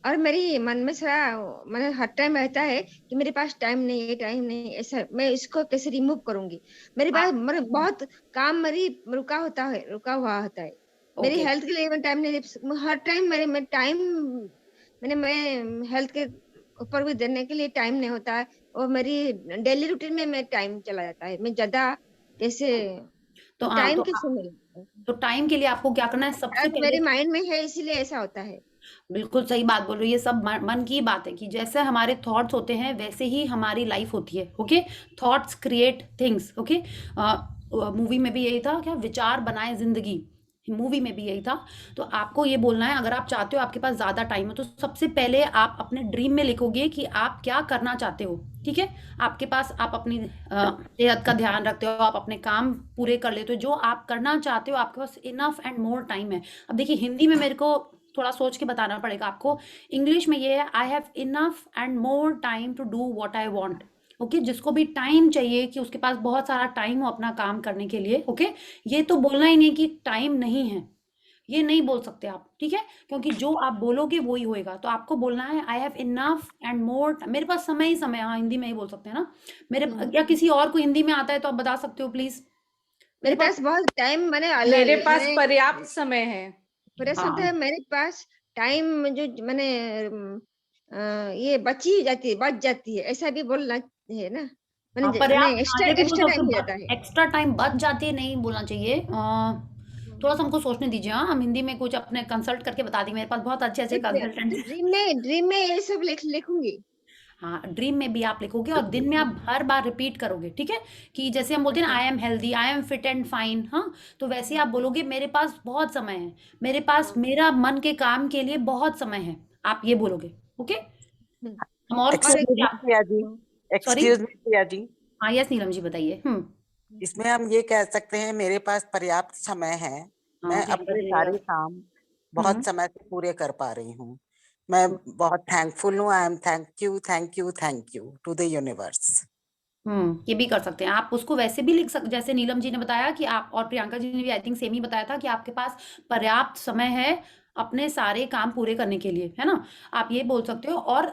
और मेरी मन में मैंने हर टाइम रहता है कि मेरे पास टाइम नहीं है, ऐसा मैं इसको कैसे रिमूव करूंगी. मेरे पास बहुत काम रुका हुआ होता है. मेरी हेल्थ के लिए टाइम नहीं, हर टाइम मेरे टाइम मैं हेल्थ के ऊपर भी देने के लिए टाइम नहीं होता है. और मेरी डेली रूटीन में मैं टाइम चला जाता है. मैं ज्यादा कैसे तो टाइम कैसे मिले. तो टाइम के लिए आपको क्या करना है, सबसे पहले मेरे माइंड में है इसीलिए ऐसा होता है. बिल्कुल सही बात बोल रही है. ये सब मन की बात है कि जैसे हमारे थॉट्स होते हैं वैसे ही हमारी लाइफ होती है. Okay, thoughts create things. Okay, movie में भी यही था, क्या विचार बनाए जिंदगी, मूवी में भी यही था. तो आपको ये बोलना है, अगर आप चाहते हो आपके पास ज्यादा टाइम हो तो सबसे पहले आप अपने ड्रीम में लिखोगे कि आप क्या करना चाहते हो, ठीक है. आपके पास, आप अपनी सेहत का ध्यान रखते हो, आप अपने काम पूरे कर लेते हो, जो आप करना चाहते हो आपके पास इनफ एंड मोर टाइम है. अब देखिए, हिंदी में मेरे को थोड़ा सोच के बताना पड़ेगा आपको. इंग्लिश में ये है, I have enough and more time to do what I want. Okay, जिसको भी टाइम चाहिए कि उसके पास बहुत सारा टाइम हो अपना काम करने के लिए. ओके, ये तो बोलना ही नहीं कि टाइम नहीं है, ये नहीं बोल सकते आप, ठीक है, क्योंकि जो आप बोलोगे वो ही होएगा. तो आपको बोलना है आई हैव इनफ एंड मोर, मेरे पास समय ही समय. हाँ, हिंदी में ही बोल सकते हैं ना. मेरे या किसी और को हिंदी में आता है तो आप बता सकते हो प्लीज. मेरे पास बहुत टाइम, मेरे पास पर्याप्त समय है. मेरे पास टाइम जो ये बच जाती है, ऐसा भी बोलना है ना. एक्स्ट्रा टाइम बच जाती है नहीं बोलना चाहिए. थोड़ा सा हमको सोचने दीजिए. हाँ, हम हिंदी में कुछ अपने कंसल्ट करके बता देंगे. मेरे पास बहुत अच्छे कंसल्टेंट. ड्रीम में ये सब लिखूंगी. हाँ, ड्रीम में भी आप लिखोगे और दिन में आप हर बार रिपीट करोगे, ठीक है. कि जैसे हम बोलते हैं ना, I am healthy, I am fit and fine, हाँ, तो वैसे आप बोलोगे मेरे पास बहुत समय है, मेरे पास मेरा मन के काम के लिए बहुत समय है, आप ये बोलोगे. ओके, हम और एक्सक्यूज मी प्रिया जी. हाँ, यस नीलम जी बताइए. इसमें हम ये कह सकते हैं मेरे पास पर्याप्त समय है, हाँ मैं प्रियंका अपने जी सारे ने काम हम्म बहुत समय से पूरे कर पा रही हूँ। मैं बहुत थैंकफुल हूँ। I am thank you to the universe. ये भी कर सकते हैं आप, उसको वैसे भी लिख सकते, जैसे नीलम जी ने बताया कि आप, और प्रियंका जी ने भी आई थिंक सेम ही बताया था कि आपके पास पर्याप्त समय है अपने सारे काम पूरे करने के लिए, है ना। आप ये बोल सकते हो, और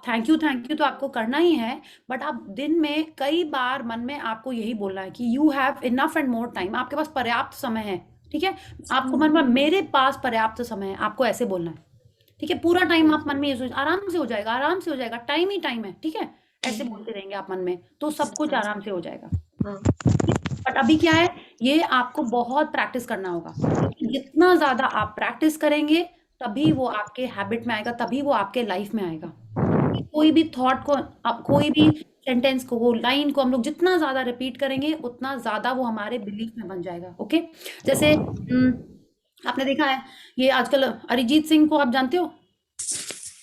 थैंक यू तो आपको करना ही है, बट आप दिन में कई बार मन में आपको यही बोलना है कि you have enough and more time, आपके पास पर्याप्त समय है, ठीक है। आपको मन में मेरे पास पर्याप्त समय है, आपको ऐसे बोलना है, ठीक है। पूरा टाइम आप मन में ये सोच, आराम से हो जाएगा, आराम से हो जाएगा, टाइम ही टाइम है, ठीक है। ऐसे बोलते रहेंगे आप मन में, तो सब कुछ आराम से हो जाएगा। बट अभी क्या है, ये आपको बहुत प्रैक्टिस करना होगा, क्योंकि जितना ज्यादा आप प्रैक्टिस करेंगे तभी वो आपके हैबिट में आएगा, तभी वो आपके लाइफ में आएगा। कोई भी थॉट को, आप कोई भी सेंटेंस को, वो लाइन को हम लोग जितना ज्यादा रिपीट करेंगे उतना ज्यादा वो हमारे बिलीफ में बन जाएगा। ओके, जैसे आपने देखा है ये आजकल अरिजीत सिंह को आप जानते हो?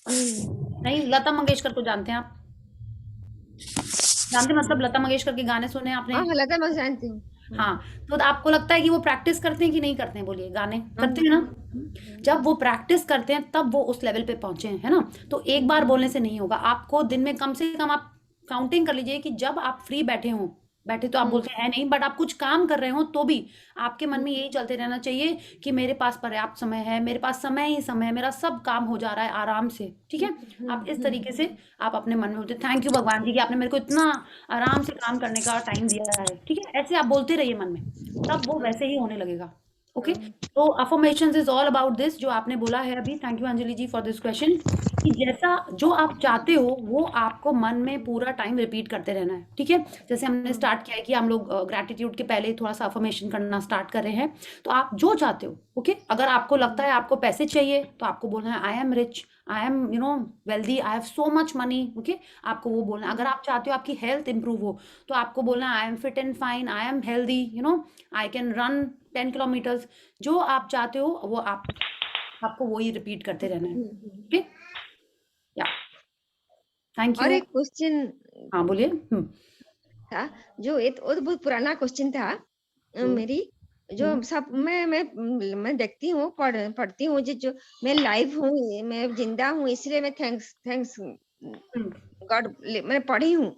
नहीं, लता मंगेशकर को जानते हैं आप? जानते मतलब लता मंगेशकर के गाने सुने आपने? हाँ लता मैं जानती हूँ। हाँ, तो आपको लगता है कि वो प्रैक्टिस करते हैं कि नहीं करते हैं? बोलिए, गाने करते हैं ना। जब वो प्रैक्टिस करते हैं तब वो उस लेवल पे पहुंचे हैं, है ना। तो एक बार बोलने से नहीं होगा, आपको दिन में कम से कम, आप काउंटिंग कर लीजिए कि जब आप फ्री बैठे हों, बैठे तो आप बोलते हैं नहीं, बट आप कुछ काम कर रहे हो तो भी आपके मन में यही चलते रहना चाहिए कि मेरे पास पर्याप्त समय है, मेरे पास समय ही समय है, मेरा सब काम हो जा रहा है आराम से, ठीक है। आप इस तरीके से आप अपने मन में बोलते, थैंक यू भगवान जी कि आपने मेरे को इतना आराम से काम करने का टाइम दिया है, ठीक है। ऐसे आप बोलते रहिए मन में, तब वो वैसे ही होने लगेगा। ओके, तो affirmations is all about this, जो आपने बोला है अभी। Thank you Anjali ji for this question, कि जैसा जो आप चाहते हो वो आपको मन में पूरा टाइम रिपीट करते रहना है, ठीक है। जैसे हमने स्टार्ट किया है कि हम लोग ग्रैटिट्यूड के पहले थोड़ा सा अफर्मेशन करना स्टार्ट कर रहे हैं, तो आप जो चाहते हो, ओके। अगर आपको लगता है आपको पैसे चाहिए तो आपको बोलना है I am rich, I am wealthy, I have so much money, okay. आपको वो बोलना है। अगर आप चाहते हो आपकी हेल्थ इंप्रूव हो तो आपको बोलना है I am fit and fine, I am healthy, I can run 10 kilometres. जो आप चाहते हो वो आपको वही रिपीट करते रहना है, ओके। या थैंक और यू। एक क्वेश्चन हाँ बोलिए। था, जो वो तो बहुत पुराना क्वेश्चन था मेरी, जो सब मैं देखती हूँ, पढ़ती हूँ, जो मैं लाइव हूँ, मैं जिंदा हूँ, इसलिए मैं थैंक्स गॉड मैं पढ़ी हूँ।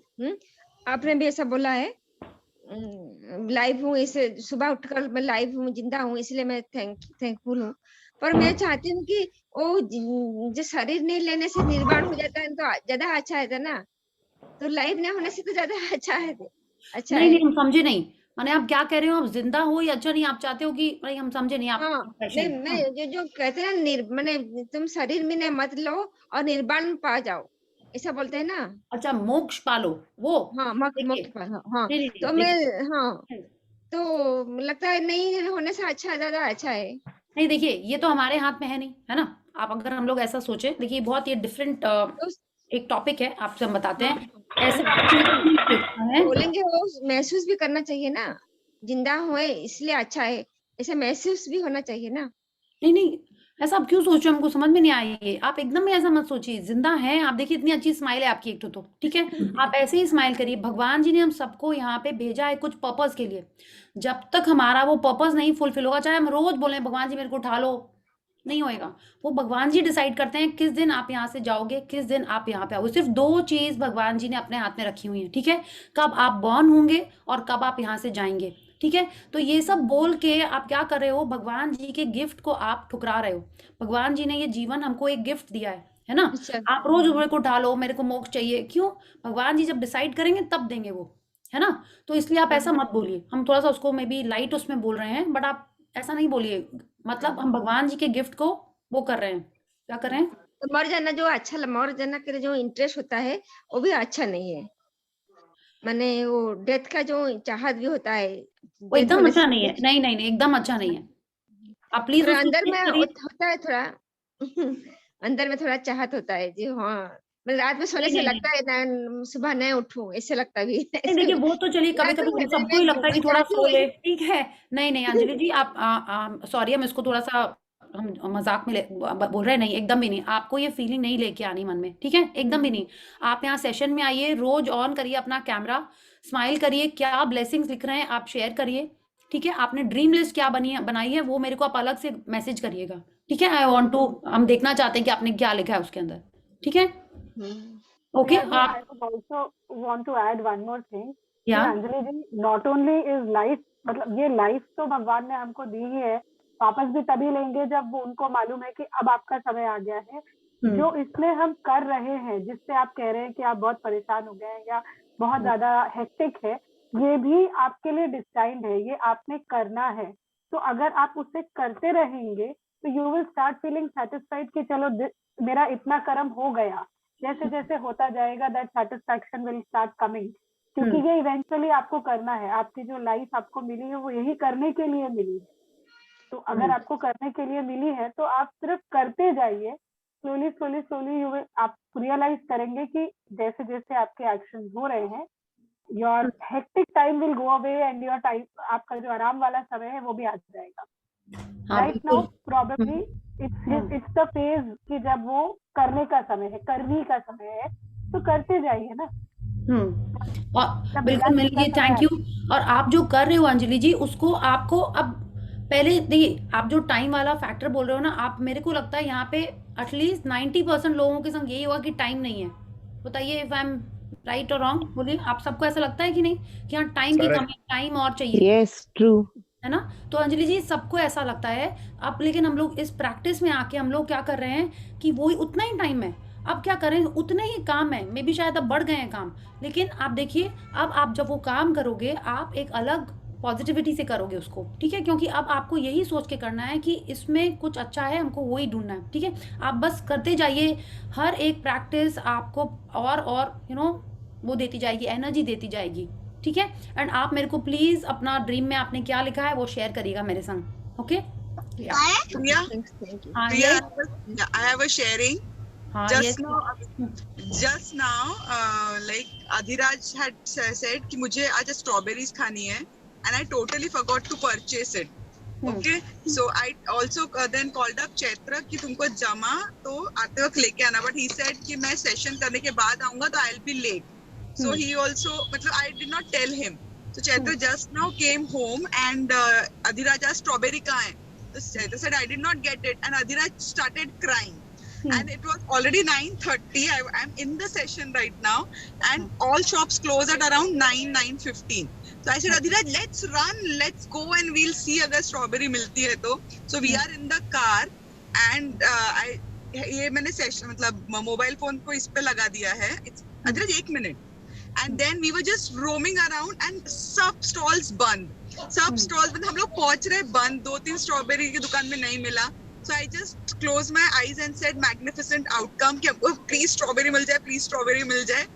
आपने भी ऐसा बोला है, लाइव हूँ, इसे सुबह उठकर मैं लाइव हूँ, जिंदा हूँ, इसलिए मैं थैंकफुल हूँ। पर मैं चाहती हूँ कि वो जो शरीर नहीं लेने से निर्वाण हो जाता है तो ज्यादा अच्छा है ना, तो लाइव नहीं होने से तो ज्यादा अच्छा है। नहीं, हम समझे नहीं, माने आप क्या कह रहे हो? आप जिंदा हो या अच्छा नहीं, आप चाहते हो कि नहीं, हम समझे नहीं आप हाँ, नहीं क्वेश्चन। मैं जो कहते हैं ना, मैंने तुम शरीर में मत लो और निर्वाण पा जाओ, ऐसा बोलते हैं ना। अच्छा, मोक्ष पालो वो। हाँ, देखिए, मोक्ष पा, हाँ। नहीं तो मैं, देखिए, हाँ, तो लगता है नहीं होने से अच्छा, ज्यादा अच्छा है। नहीं देखिए, ये तो हमारे हाथ में है नहीं, है ना। आप अगर हम लोग ऐसा सोचे, देखिए बहुत ये डिफरेंट तो एक टॉपिक है, आपसे हम बताते हाँ, हैं। ऐसे सोचना है। बोलेंगे वो महसूस भी करना चाहिए ना, जिंदा हुए इसलिए अच्छा है, ऐसा महसूस भी होना चाहिए ना। नहीं, ऐसा आप क्यों सोच रहे हो? हमको समझ में नहीं आई ये। आप एकदम ही ऐसा मत सोचिए, जिंदा हैं आप। देखिए इतनी अच्छी स्माइल है आपकी एक तो ठीक है। आप ऐसे ही स्माइल करिए। भगवान जी ने हम सबको यहाँ पे भेजा है कुछ पर्पस के लिए। जब तक हमारा वो पर्पस नहीं फुलफिल होगा, चाहे हम रोज बोले भगवान जी मेरे को उठा लो, नहीं होएगा। वो भगवान जी डिसाइड करते हैं किस दिन आप यहाँ से जाओगे, किस दिन आप यहाँ पे आओगे। सिर्फ 2 चीज भगवान जी ने अपने हाथ में रखी हुई है, ठीक है। कब आप बॉर्न होंगे और कब आप यहाँ से जाएंगे, ठीक है। तो ये सब बोल के आप क्या कर रहे हो? भगवान जी के गिफ्ट को आप ठुकरा रहे हो। भगवान जी ने ये जीवन हमको एक गिफ्ट दिया है ना। आप रोज मेरे को उठा लो, मेरे को मोक्ष चाहिए, क्यों? भगवान जी जब डिसाइड करेंगे तब देंगे वो, है ना। तो इसलिए आप ऐसा मत बोलिए। हम थोड़ा सा उसको मे बी लाइट उसमें बोल रहे हैं, बट आप ऐसा नहीं बोलिए। मतलब हम भगवान जी के गिफ्ट को वो कर रहे हैं, क्या कर रहे हैं? तो मर जाना जो अच्छा, मर जाना के जो इंटरेस्ट होता है वो भी अच्छा नहीं है। माने वो डेथ का जो चाहत भी होता है, वो डेथ एकदम होने अच्छा से नहीं है। नहीं, एकदम अच्छा नहीं है। आप प्लीज थोड़ा उसको अंदर में स्किप करिए। होता है थोड़ा अंदर में थोड़ा चाहत होता है जी, हाँ। मतलब रात में सोने से नहीं, लगता है ना, सुबह नहीं उठूं, ऐसे लगता भी नहीं देखिए, वो तो चलिए या कभी तो कभी हृदय सबको ही में लगता है कि मैं थोड़ा चाहती सो हूँ ले, ठीक है। नहीं अंजलि जी, आप सॉरी, हम इसको थोड़ा सा हम मजाक में बोल रहे हैं। नहीं, एकदम भी नहीं। आपको ये फीलिंग नहीं लेके आनी मन में, ठीक है, एकदम भी नहीं। आप यहाँ सेशन में आइए, रोज ऑन करिए अपना कैमरा, स्माइल करिए, क्या ब्लेसिंग्स लिख रहे हैं आप शेयर करिए, ठीक है? आपने ड्रीम लिस्ट क्या बनाई है वो मेरे को आप अलग से मैसेज करिएगा, ठीक है? आई वांट टू, हम देखना चाहते हैं कि आपने क्या लिखा है उसके अंदर, ठीक है? ओके Yeah, आप I would also want to add one more thing. कि या अंजलि जी, not only is life, मतलब ये लाइफ तो भगवान ने हमको दी ही है, वापस भी तभी लेंगे जब वो उनको मालूम है कि अब आपका समय आ गया है। जो इसमें हम कर रहे हैं, जिससे आप कह रहे हैं कि आप बहुत परेशान हो गए हैं या बहुत ज्यादा हेक्टिक है, ये भी आपके लिए डिस्टाइंड है, ये आपने करना है। तो अगर आप उसे करते रहेंगे तो you will start feeling satisfied कि चलो मेरा इतना कर्म हो गया। जैसे जैसे होता जाएगा that satisfaction will start coming, क्योंकि ये इवेंचुअली आपको करना है। आपकी जो लाइफ आपको मिली है वो यही करने के लिए मिली है। तो अगर आपको करने के लिए मिली है तो आप सिर्फ करते जाइए, slowly slowly slowly you will, आप रियलाइज करेंगे कि जैसे जैसे आपके एक्शन हो रहे हैं, your hectic time will go away and your time, आपका जो आराम वाला समय है वो भी आ जाएगा। Right now probably it's the phase कि जब वो करने का समय है, करनी का समय है, तो करते जाइए ना। और बिल्कुल मिलिए, थैंक यू। और आप जो कर रहे हो अंजलि जी, उसको आपको अब पहले देखिए, आप जो टाइम वाला फैक्टर बोल रहे हो ना, आप, मेरे को लगता है यहाँ पे एटलीस्ट 90% लोगों के संग यही हुआ कि टाइम नहीं है। बताइए इफ आई एम राइट और रॉन्ग, बोलिए आप, सबको ऐसा लगता है कि नहीं कि हाँ टाइम की कमी, टाइम और चाहिए, यस ट्रू, है ना? तो अंजलि जी सबको ऐसा लगता है अब, लेकिन हम लोग इस प्रैक्टिस में आके हम लोग क्या कर रहे हैं कि वही उतना ही टाइम है, अब क्या करें, उतने ही काम है, मे बी शायद अब बढ़ गए हैं काम, लेकिन आप देखिए अब आप जब वो काम करोगे आप एक अलग पॉजिटिविटी से करोगे उसको, ठीक है? क्योंकि अब आपको यही सोच के करना है कि इसमें कुछ अच्छा है, हमको वही ढूंढना है, ठीक है? आप बस करते जाइए, हर एक प्रैक्टिस आपको और यू नो वो देती जाएगी, एनर्जी देती जाएगी, ठीक है? एंड आप मेरे को प्लीज अपना ड्रीम में आपने क्या लिखा है वो शेयर करिएगा मेरे संग, ओके? Priya, हाँ Priya, ये I have a sharing. हाँ Just now, like Adhiraj had said कि मुझे आज strawberries खानी है, and I totally forgot to purchase it. Okay, so I also then called up Chaitra कि तुमको जमा तो आते वक्त लेके आना, but he said कि मैं session करने के बाद आऊँगा तो I'll be late. So he also, मतलब I did not tell him. So Chaitra just now came home and Adhiraj asked strawberry कहाँ है? So Chaitra said I did not get it, and Adhiraj started crying. And it was already 9:30. I'm in the session right now, and all shops close at around 9:15. So I said, Adhiraj, let's run, let's go, and we'll see अगर strawberry मिलती है तो. So we are in the car, and ये मैंने session मतलब mobile phone को इस पे लगा दिया है. Adhiraj 1 minute. And then we were just roaming around, and सब stalls बंद. सब stalls बंद. हम लोग पहुंच रहे बंद. 2-3 strawberry की दुकान में नहीं मिला. So I just closed my eyes and said magnificent outcome कि हमको please strawberry मिल जाए, please strawberry मिल जाए.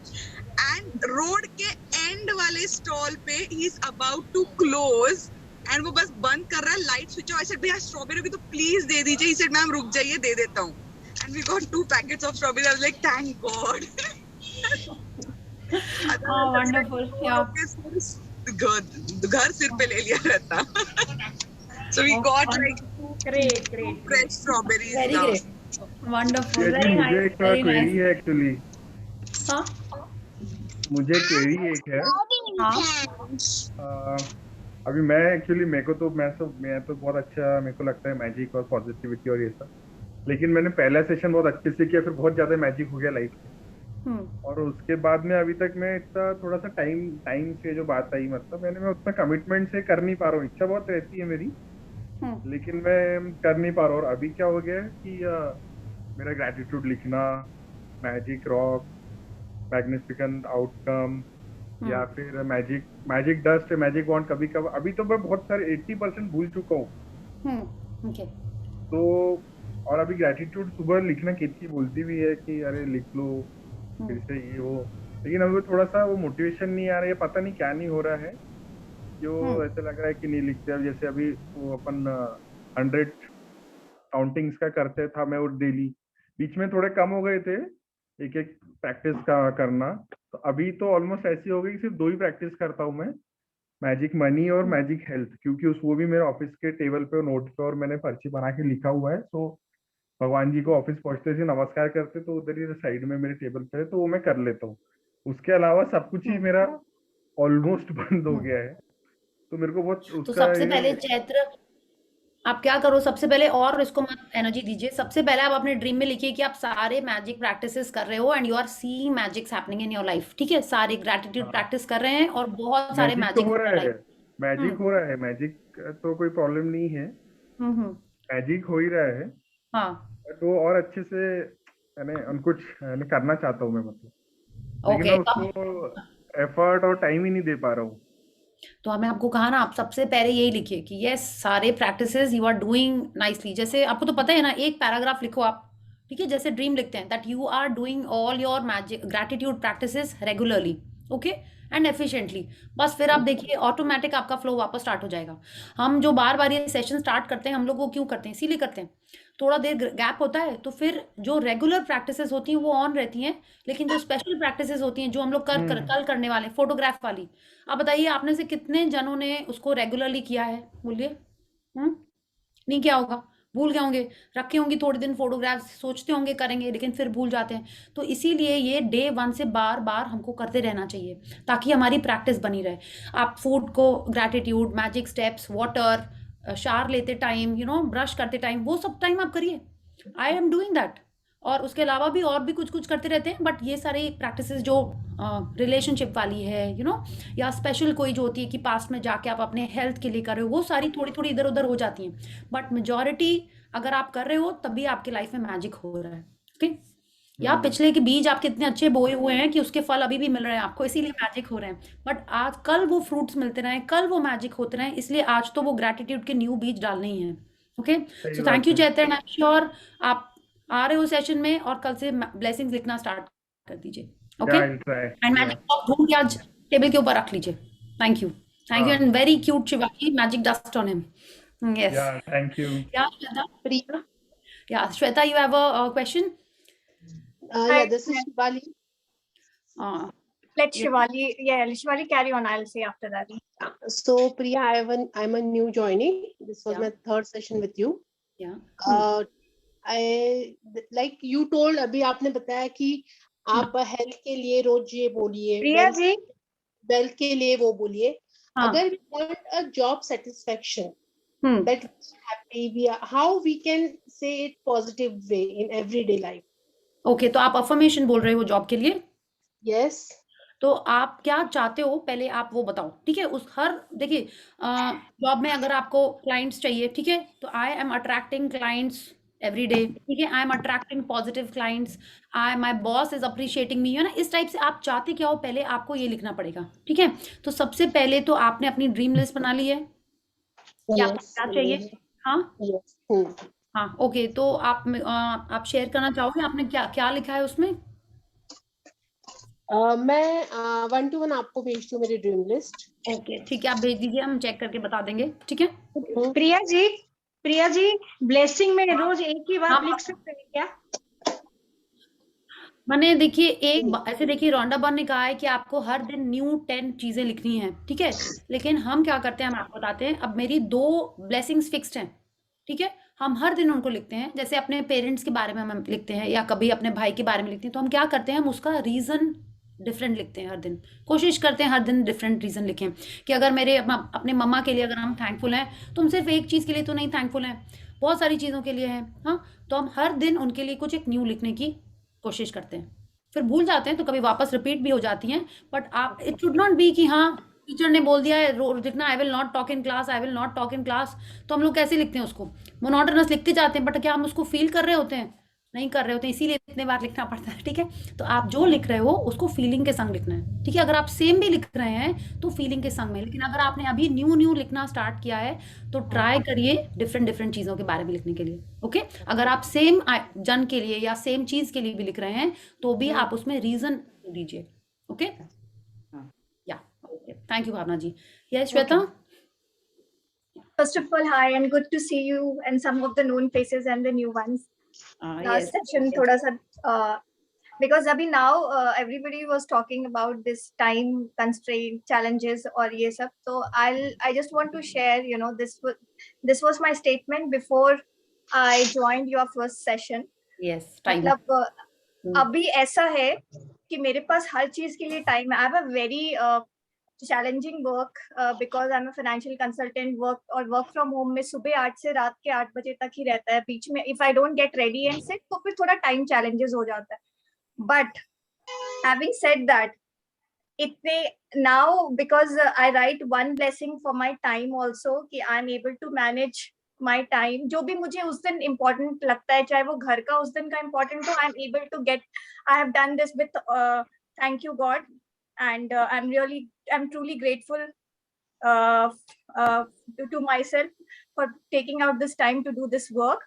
And road के end वाले stall पे he is about to close and वो बस बंद कर रहा है, light switch off. I said भैया strawberry की तो please दे दीजिए. He said मैम रुक जाइए, दे देता हूँ. And we got 2 packets of strawberry. I was like thank God. Oh, wonderful. Yeah. घर सिर पे ले लिया रहता. So we got like great fresh strawberries. Very now. great. Wonderful. मुझे Very nice. एक Very क्वेरी nice. है एक्चुअली. हाँ मुझे क्वेरी एक है. अभी मैं एक्चुअली मैं तो बहुत अच्छा मेरे को लगता है मैजिक और पॉजिटिविटी और ये सब, लेकिन मैंने पहला सेशन बहुत अच्छे से किया, फिर बहुत ज्यादा मैजिक हो गया लाइफ में. और उसके बाद में अभी तक मैं इतना थोड़ा सा टाइम से जो बात आई, मतलब मैं उतना कमिटमेंट से कर नहीं पा रहा हूँ. इच्छा बहुत रहती है मेरी, लेकिन मैं कर नहीं पा रहा हूँ. और अभी क्या हो गया है कि मेरा ग्रेटिट्यूड लिखना, मैजिक रॉक, मैग्निफिकेंट आउटकम, या फिर मैजिक डस्ट, मैजिक वॉन्ड, कभी कभी अभी तो मैं बहुत सारे 80% भूल चुका हूँ. तो और अभी ग्रेटिट्यूड सुबह लिखना कितनी बोलती भी है कि अरे लिख लो फिर से ये वो, लेकिन अभी थोड़ा सा वो मोटिवेशन नहीं आ रहा है, पता नहीं क्या नहीं हो रहा है, जो ऐसा लग रहा है कि नहीं लिखते. अब जैसे अभी वो अपन 100 काउंटिंग्स का करते था मैं, वो डेली बीच में थोड़े कम हो गए थे एक प्रैक्टिस का करना. तो अभी तो ऑलमोस्ट ऐसी हो गई कि सिर्फ 2 ही प्रैक्टिस करता हूँ मैं, मैजिक मनी और मैजिक हेल्थ, क्योंकि वो भी मेरे ऑफिस के टेबल पे नोट पे और मैंने पर्ची बना के लिखा हुआ है. तो भगवान जी को ऑफिस पहुंचते से नमस्कार करते तो उधर ही साइड में मेरे टेबल पे है, तो वो मैं कर लेता हूँ. उसके अलावा सब कुछ ही मेरा ऑलमोस्ट बंद हो गया है, तो मेरे को बहुत तो उसका सबसे पहले चैत्र आप क्या करो, सबसे पहले और इसको मत एनर्जी दीजिए, सबसे पहले आप अपने ड्रीम में लिखिए कि आप सारे मैजिक प्रैक्टिसेस कर रहे हो and you are seeing magics happening in your life, ठीक है, सारे ग्रेटिट्यूड प्रैक्टिस कर रहे हैं और बहुत सारे मैजिक तो मैजिक हो इन योर रहा है, लाइफ। मैजिक हो रहा है, मैजिक तो कोई प्रॉब्लम नहीं है, हम्म। मैजिक हो ही रहा है, हाँ बट वो और अच्छे से यानी उनको करना चाहता हूँ मैं, मतलब लेकिन ओके, मैं उसको एफर्ट और टाइम ही नहीं दे पा रहा हूँ। तो हमें आपको कहा ना, आप सबसे पहले यही लिखिए कि यस सारे practices you are doing nicely, जैसे आपको तो पता है ना, एक पैराग्राफ लिखो आप, ठीक है, जैसे ड्रीम लिखते हैं that you are doing all your magic gratitude practices regularly, okay and efficiently, बस फिर आप देखिए ऑटोमेटिक आपका फ्लो वापस स्टार्ट हो जाएगा। हम जो बार बार ये सेशन स्टार्ट करते हैं हम लोग वो क्यों करते हैं, इसीलिए करते हैं, थोड़ा देर गैप होता है तो फिर जो रेगुलर प्रैक्टिसेस होती हैं वो ऑन रहती हैं, लेकिन जो स्पेशल प्रैक्टिसेस होती हैं जो हम लोग कल करने वाले फोटोग्राफ वाली, आप बताइए आपने से कितने जनों ने उसको रेगुलरली किया है, बोलिए। नहीं किया होगा, भूल गए होंगे, रखे होंगे थोड़े दिन फोटोग्राफ्स, सोचते होंगे करेंगे लेकिन फिर भूल जाते हैं। तो इसीलिए ये डे 1 से बार बार हमको करते रहना चाहिए ताकि हमारी प्रैक्टिस बनी रहे। आप फूड को gratitude, magic steps, water, shower लेते टाइम, ब्रश करते टाइम, वो सब टाइम आप करिए, आई एम डूइंग दैट। और उसके अलावा भी और भी कुछ कुछ करते रहते हैं, बट ये सारी प्रैक्टिसेस जो रिलेशनशिप वाली है, या स्पेशल कोई जो होती है कि पास्ट में जाके आप अपने हेल्थ के लिए कर रहे हो, वो सारी थोड़ी थोड़ी इधर उधर हो जाती हैं, बट मेजॉरिटी अगर आप कर रहे हो तभी आपके लाइफ में मैजिक हो रहा है, ओके। या पिछले के बीज आपके इतने अच्छे बोए हुए हैं कि उसके फल अभी भी मिल रहे हैं आपको, इसीलिए मैजिक हो रहे हैं, बट आज कल वो फ्रूट्स मिलते रहे, कल वो मैजिक होते रहे, इसलिए आज तो वो ग्रैटिट्यूड के न्यू बीज डालने ही हैं, okay. So thank you Chaitanya, I am sure आप आ रहे हो सेशन में और कल से ब्लेसिंग्स लिखना स्टार्ट कर दीजिए, ओके, एंड मैजिक बॉक्स ढूंढ के आज टेबल के ऊपर रख लीजिए। Thank you and very cute Shivali, magic dust on him, yes, thank you. Priya, Yeah, Shweta, you have a question? yeah, this is Shivali. Let Yeah. Shivali, Shivali carry on. I'll say after that. So Priya, I'm a new joinee. This was my third session with you. Yeah. Like you told, अभी आपने बताया कि आप health के लिए रोज ये बोलिए, Priya ji, wealth के लिए वो बोलिए। अगर we want a job satisfaction, that happy, how we can say it positive way in everyday life? Okay, तो आप अफर्मेशन बोल रहे हो जॉब के लिए? Yes. तो आप क्या चाहते हो पहले आप वो बताओ, ठीक है। उस देखिए जॉब में अगर आपको क्लाइंट्स चाहिए, ठीक है, तो I am attracting clients every day, ठीक है, I am attracting positive clients, my boss is appreciating मी, है ना, इस टाइप से आप चाहते क्या हो पहले आपको ये लिखना पड़ेगा, ठीक है। तो सबसे पहले तो आपने अपनी ड्रीम लिस्ट बना ली है, क्या चाहिए? हाँ ओके, तो आप शेयर करना चाहोगे आपने क्या क्या लिखा है उसमें? मैं 1 to 1 आपको भेज दूं मेरी ड्रीम लिस्ट। ओके ठीक है, आप भेज दीजिए, हम चेक करके बता देंगे, ठीक है। प्रिया जी ब्लेसिंग में रोज एक ही बात लिख सकते हैं क्या? मैंने देखिए ऐसे देखिए रोंडा बॉन ने कहा है कि आपको हर दिन न्यू 10 चीजें लिखनी है, ठीक है, लेकिन हम क्या करते हैं हम आपको बताते हैं। अब मेरी 2 ब्लेसिंग्स फिक्स्ड हैं, ठीक है, हम हर दिन उनको लिखते हैं, जैसे अपने पेरेंट्स के बारे में हम लिखते हैं या कभी अपने भाई के बारे में लिखते हैं, तो हम क्या करते हैं हम उसका रीजन डिफरेंट लिखते हैं हर दिन, कोशिश करते हैं हर दिन डिफरेंट रीजन लिखें कि अगर मेरे अपने मम्मा के लिए अगर हम थैंकफुल हैं तो हम सिर्फ एक चीज़ के लिए तो नहीं थैंकफुल हैं, बहुत सारी चीज़ों के लिए हैं, हाँ, तो हम हर दिन उनके लिए कुछ एक न्यू लिखने की कोशिश करते हैं, फिर भूल जाते हैं तो कभी वापस रिपीट भी हो जाती हैं, बट आप इट शुड नॉट बी कि हाँ टीचर ने बोल दिया है लिखना I will not talk in class, I will not talk in class, तो हम लोग कैसे लिखते हैं उसको, मोनोटोनस लिखते जाते हैं, बट क्या हम उसको फील कर रहे होते हैं? नहीं कर रहे होते, इसीलिए इतने बार लिखना पड़ता है, ठीक है। तो आप जो लिख रहे हो उसको फीलिंग के संग लिखना है, ठीक है। अगर आप सेम भी लिख रहे हैं तो फीलिंग के संग में, लेकिन अगर आपने अभी न्यू लिखना स्टार्ट किया है तो ट्राई करिए डिफरेंट चीज़ों के बारे में लिखने के लिए, ओके। अगर आप सेम जन के लिए या सेम चीज़ के लिए भी लिख रहे हैं तो भी आप उसमें रीजन दीजिए, ओके। या okay, thank you Bhavna ji. Yes Shweta. First of all, hi and good to see you and some of the known faces and the new ones. Last session thoda sa because abhi now everybody was talking about this time constraint challenges or ye sab, so I just want to share, you know, this was my statement before I joined your first session. Yes, time. मतलब अभी ऐसा है कि मेरे पास हर चीज के लिए time है। I have a very challenging work because I'm a financial consultant. Work from home में सुबह 8 से रात के 8 बजे तक ही रहता है. बीच में if I don't get ready and sit, तो फिर थोड़ा time challenges हो जाता है. But having said that, इतने now because I write one blessing for my time also कि I'm able to manage my time. जो भी मुझे उस दिन important लगता है, चाहे वो घर का उस दिन का important हो, I'm able to get. I have done this with thank you God, and I'm truly grateful to myself for taking out this time to do this work.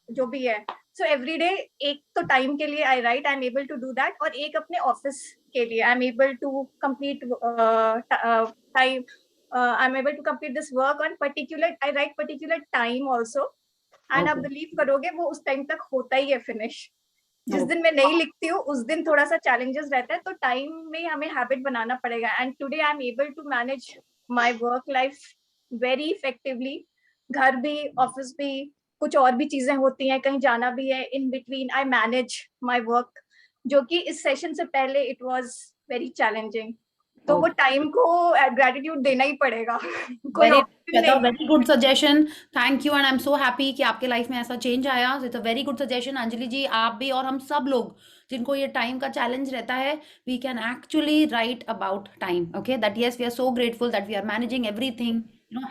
जो भी है. So every day एक तो time के लिए I write, I'm able to do that. और एक अपने office के लिए I'm able to complete time. I'm able to complete this work on particular. I write particular time also, and आप believe करोगे वो उस time तक होता ही है finish. जिस दिन मैं नहीं लिखती हूँ उस दिन थोड़ा सा challenges रहता है, तो time में हमें habit बनाना पड़ेगा. And today I'm able to manage my work life very effectively. घर भी, office भी, कुछ और भी चीजें होती हैं, कहीं जाना भी है. In between I manage my work, जो कि इस session से पहले it was very challenging. तो वो टाइम को ग्रेटिट्यूड देना ही पड़ेगा. Very good suggestion. Thank you and I am so happy कि आपके लाइफ में ऐसा चेंज आया. It's a very good suggestion. Anjali ji, आप भी और हम सब लोग जिनको ये टाइम का चैलेंज रहता है, we can actually write about time. Okay, that yes we are so grateful that we are managing everything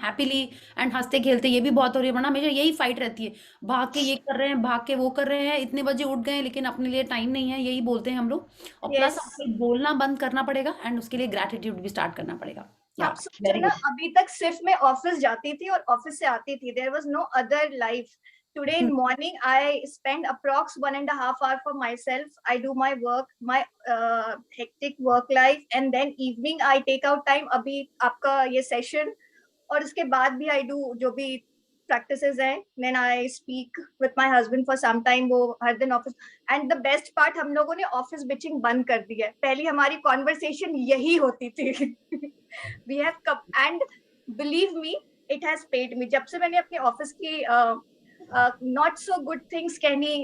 happily and हंसते खेलते. ये भी बहुत हो रही है, वरना हमेशा यही फाइट रहती है, भाग के ये कर रहे हैं, भाग के वो कर रहे हैं, इतने बजे उठ गए लेकिन अपने लिए टाइम नहीं है, यही बोलते हैं हम लोग. और प्लस आपको बोलना बंद करना पड़ेगा एंड उसके लिए ग्रेटिट्यूड भी स्टार्ट करना पड़ेगा. अभी तक सिर्फ मैं ऑफिस जाती थी और ऑफिस से आती थी. There was no other life. Today in morning, I spend approx 1.5 hours for myself. I do my work, my hectic work life, and then evening I take out time. अभी आपका ये session और इसके बाद भी I do जो भी practices हैं. Then I speak with my husband for some time. वो हर दिन office. And the best part, हम लोगों ने office bitching बंद कर दी है. पहली हमारी conversation यही होती थी. We have come and believe me, it has paid me. जब से मैंने अपने office की not so good things कहनी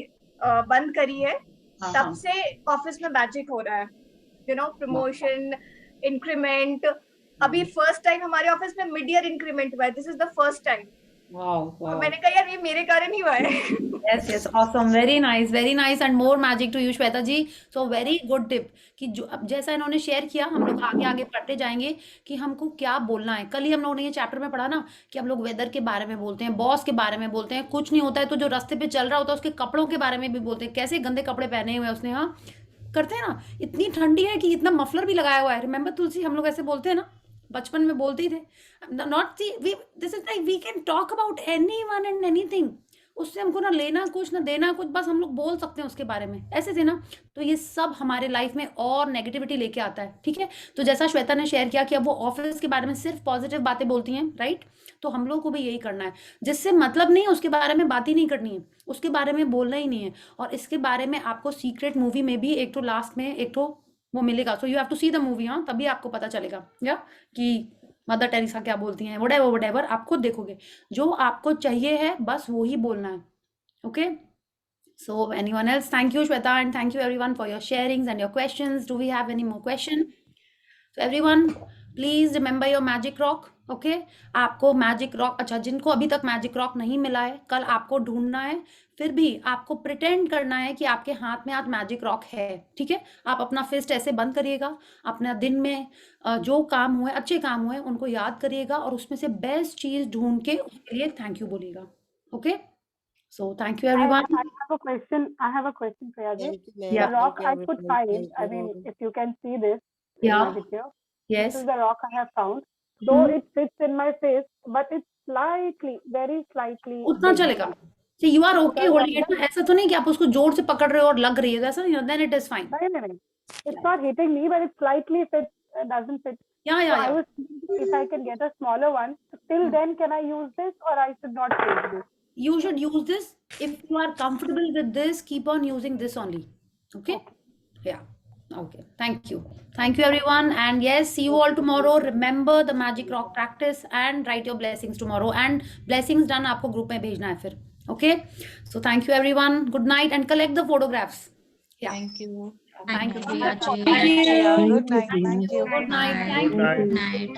बंद करी है, तब से ऑफिस में मैजिक हो रहा है. You know, promotion, increment. अभी फर्स्ट टाइम हमारे ऑफिस में मिड ईयर इंक्रीमेंट हुआ है. This is the first time. Wow. मैंने कहा यार ये मेरे कारण ही हुआ है. Yes, awesome, very nice and more magic to you, Shweta ji. So very good tip कि जो अब जैसा इन्होंने शेयर किया, हम लोग आगे पढ़ते जाएंगे कि हमको क्या बोलना है. कल ही हम लोगों ने ये चैप्टर में पढ़ा ना कि हम लोग वेदर के बारे में बोलते हैं, बॉस के बारे में बोलते हैं, कुछ नहीं होता है तो जो रास्ते पे चल रहा होता है उसके कपड़ों के बारे में भी बोलते हैं, कैसे गंदे कपड़े पहने हुए उसने. हाँ, करते हैं ना, इतनी ठंडी है कि इतना मफलर भी लगाया हुआ है. रिमेम्बर तुलसी, हम लोग ऐसे बोलते हैं ना, बचपन में बोलते ही थे. Not this is like we can talk about anyone and anything. उससे हमको ना लेना कुछ ना देना कुछ, बस हम लोग बोल सकते हैं उसके बारे में, ऐसे थे ना. तो ये सब हमारे लाइफ में और नेगेटिविटी लेके आता है. ठीक है, तो जैसा श्वेता ने शेयर किया कि अब वो ऑफिस के बारे में सिर्फ पॉजिटिव बातें बोलती हैं, राइट. तो हम लोग को भी यही करना है. जिससे मतलब नहीं है उसके बारे में बात ही नहीं करनी है, उसके बारे में बोलना ही नहीं है. और इसके बारे में आपको सीक्रेट मूवी में भी एक तो लास्ट में एक तो वो मिलेगा. So you have to see the movie. हाँ, तभी आपको पता चलेगा या कि मदर टेरेसा क्या बोलती हैं. व्हाटएवर आप खुद देखोगे. जो आपको चाहिए है बस वो ही बोलना है. Okay, so anyone else? Thank you Shweta and thank you everyone for your sharings and your questions. Do we have any more question? So everyone please remember your magic rock. Okay, आपको मैजिक रॉक, अच्छा जिनको अभी तक magic rock नहीं मिला है, कल आपको ढूंढना है. फिर भी आपको प्रिटेंड करना है कि आपके हाथ में आज मैजिक रॉक है. ठीक है, आप अपना फिस्ट ऐसे बंद करिएगा, अपना दिन में जो काम हुए, अच्छे काम हुए, उनको याद करिएगा और उसमें से बेस्ट चीज ढूंढ के उसके लिए थैंक यू बोलिएगा. Okay, so thank you everyone. I have a question for you. Yeah. The rock I could find, I mean, if you can see this in my video. Yes. This is the rock I have found. Though it fits in my face, but it's slightly, very slightly. उतना चलेगा. So you are okay holding it. ऐसा तो नहीं कि आप उसको जोर से पकड़ रहे हो और लग रही है, ऐसा नहीं. Then it is fine. नहीं. It's not hitting me, but it slightly fits, doesn't fit. Yeah. So I was thinking if I can get a smaller one. Till then, can I use this or I should not take this? You should use this. If you are comfortable with this, keep on using this only. Okay? Yeah. Okay. Thank you everyone. And yes, see you all tomorrow. Remember the magic rock practice and write your blessings tomorrow. And blessings done आपको group में भेजना है फिर. Okay? So thank you everyone. Good night and collect the photographs. Yeah. Thank you. Thank you, Priya ji. Thank you, Priya. Good night. Thank you. Good night. Good night. Good night.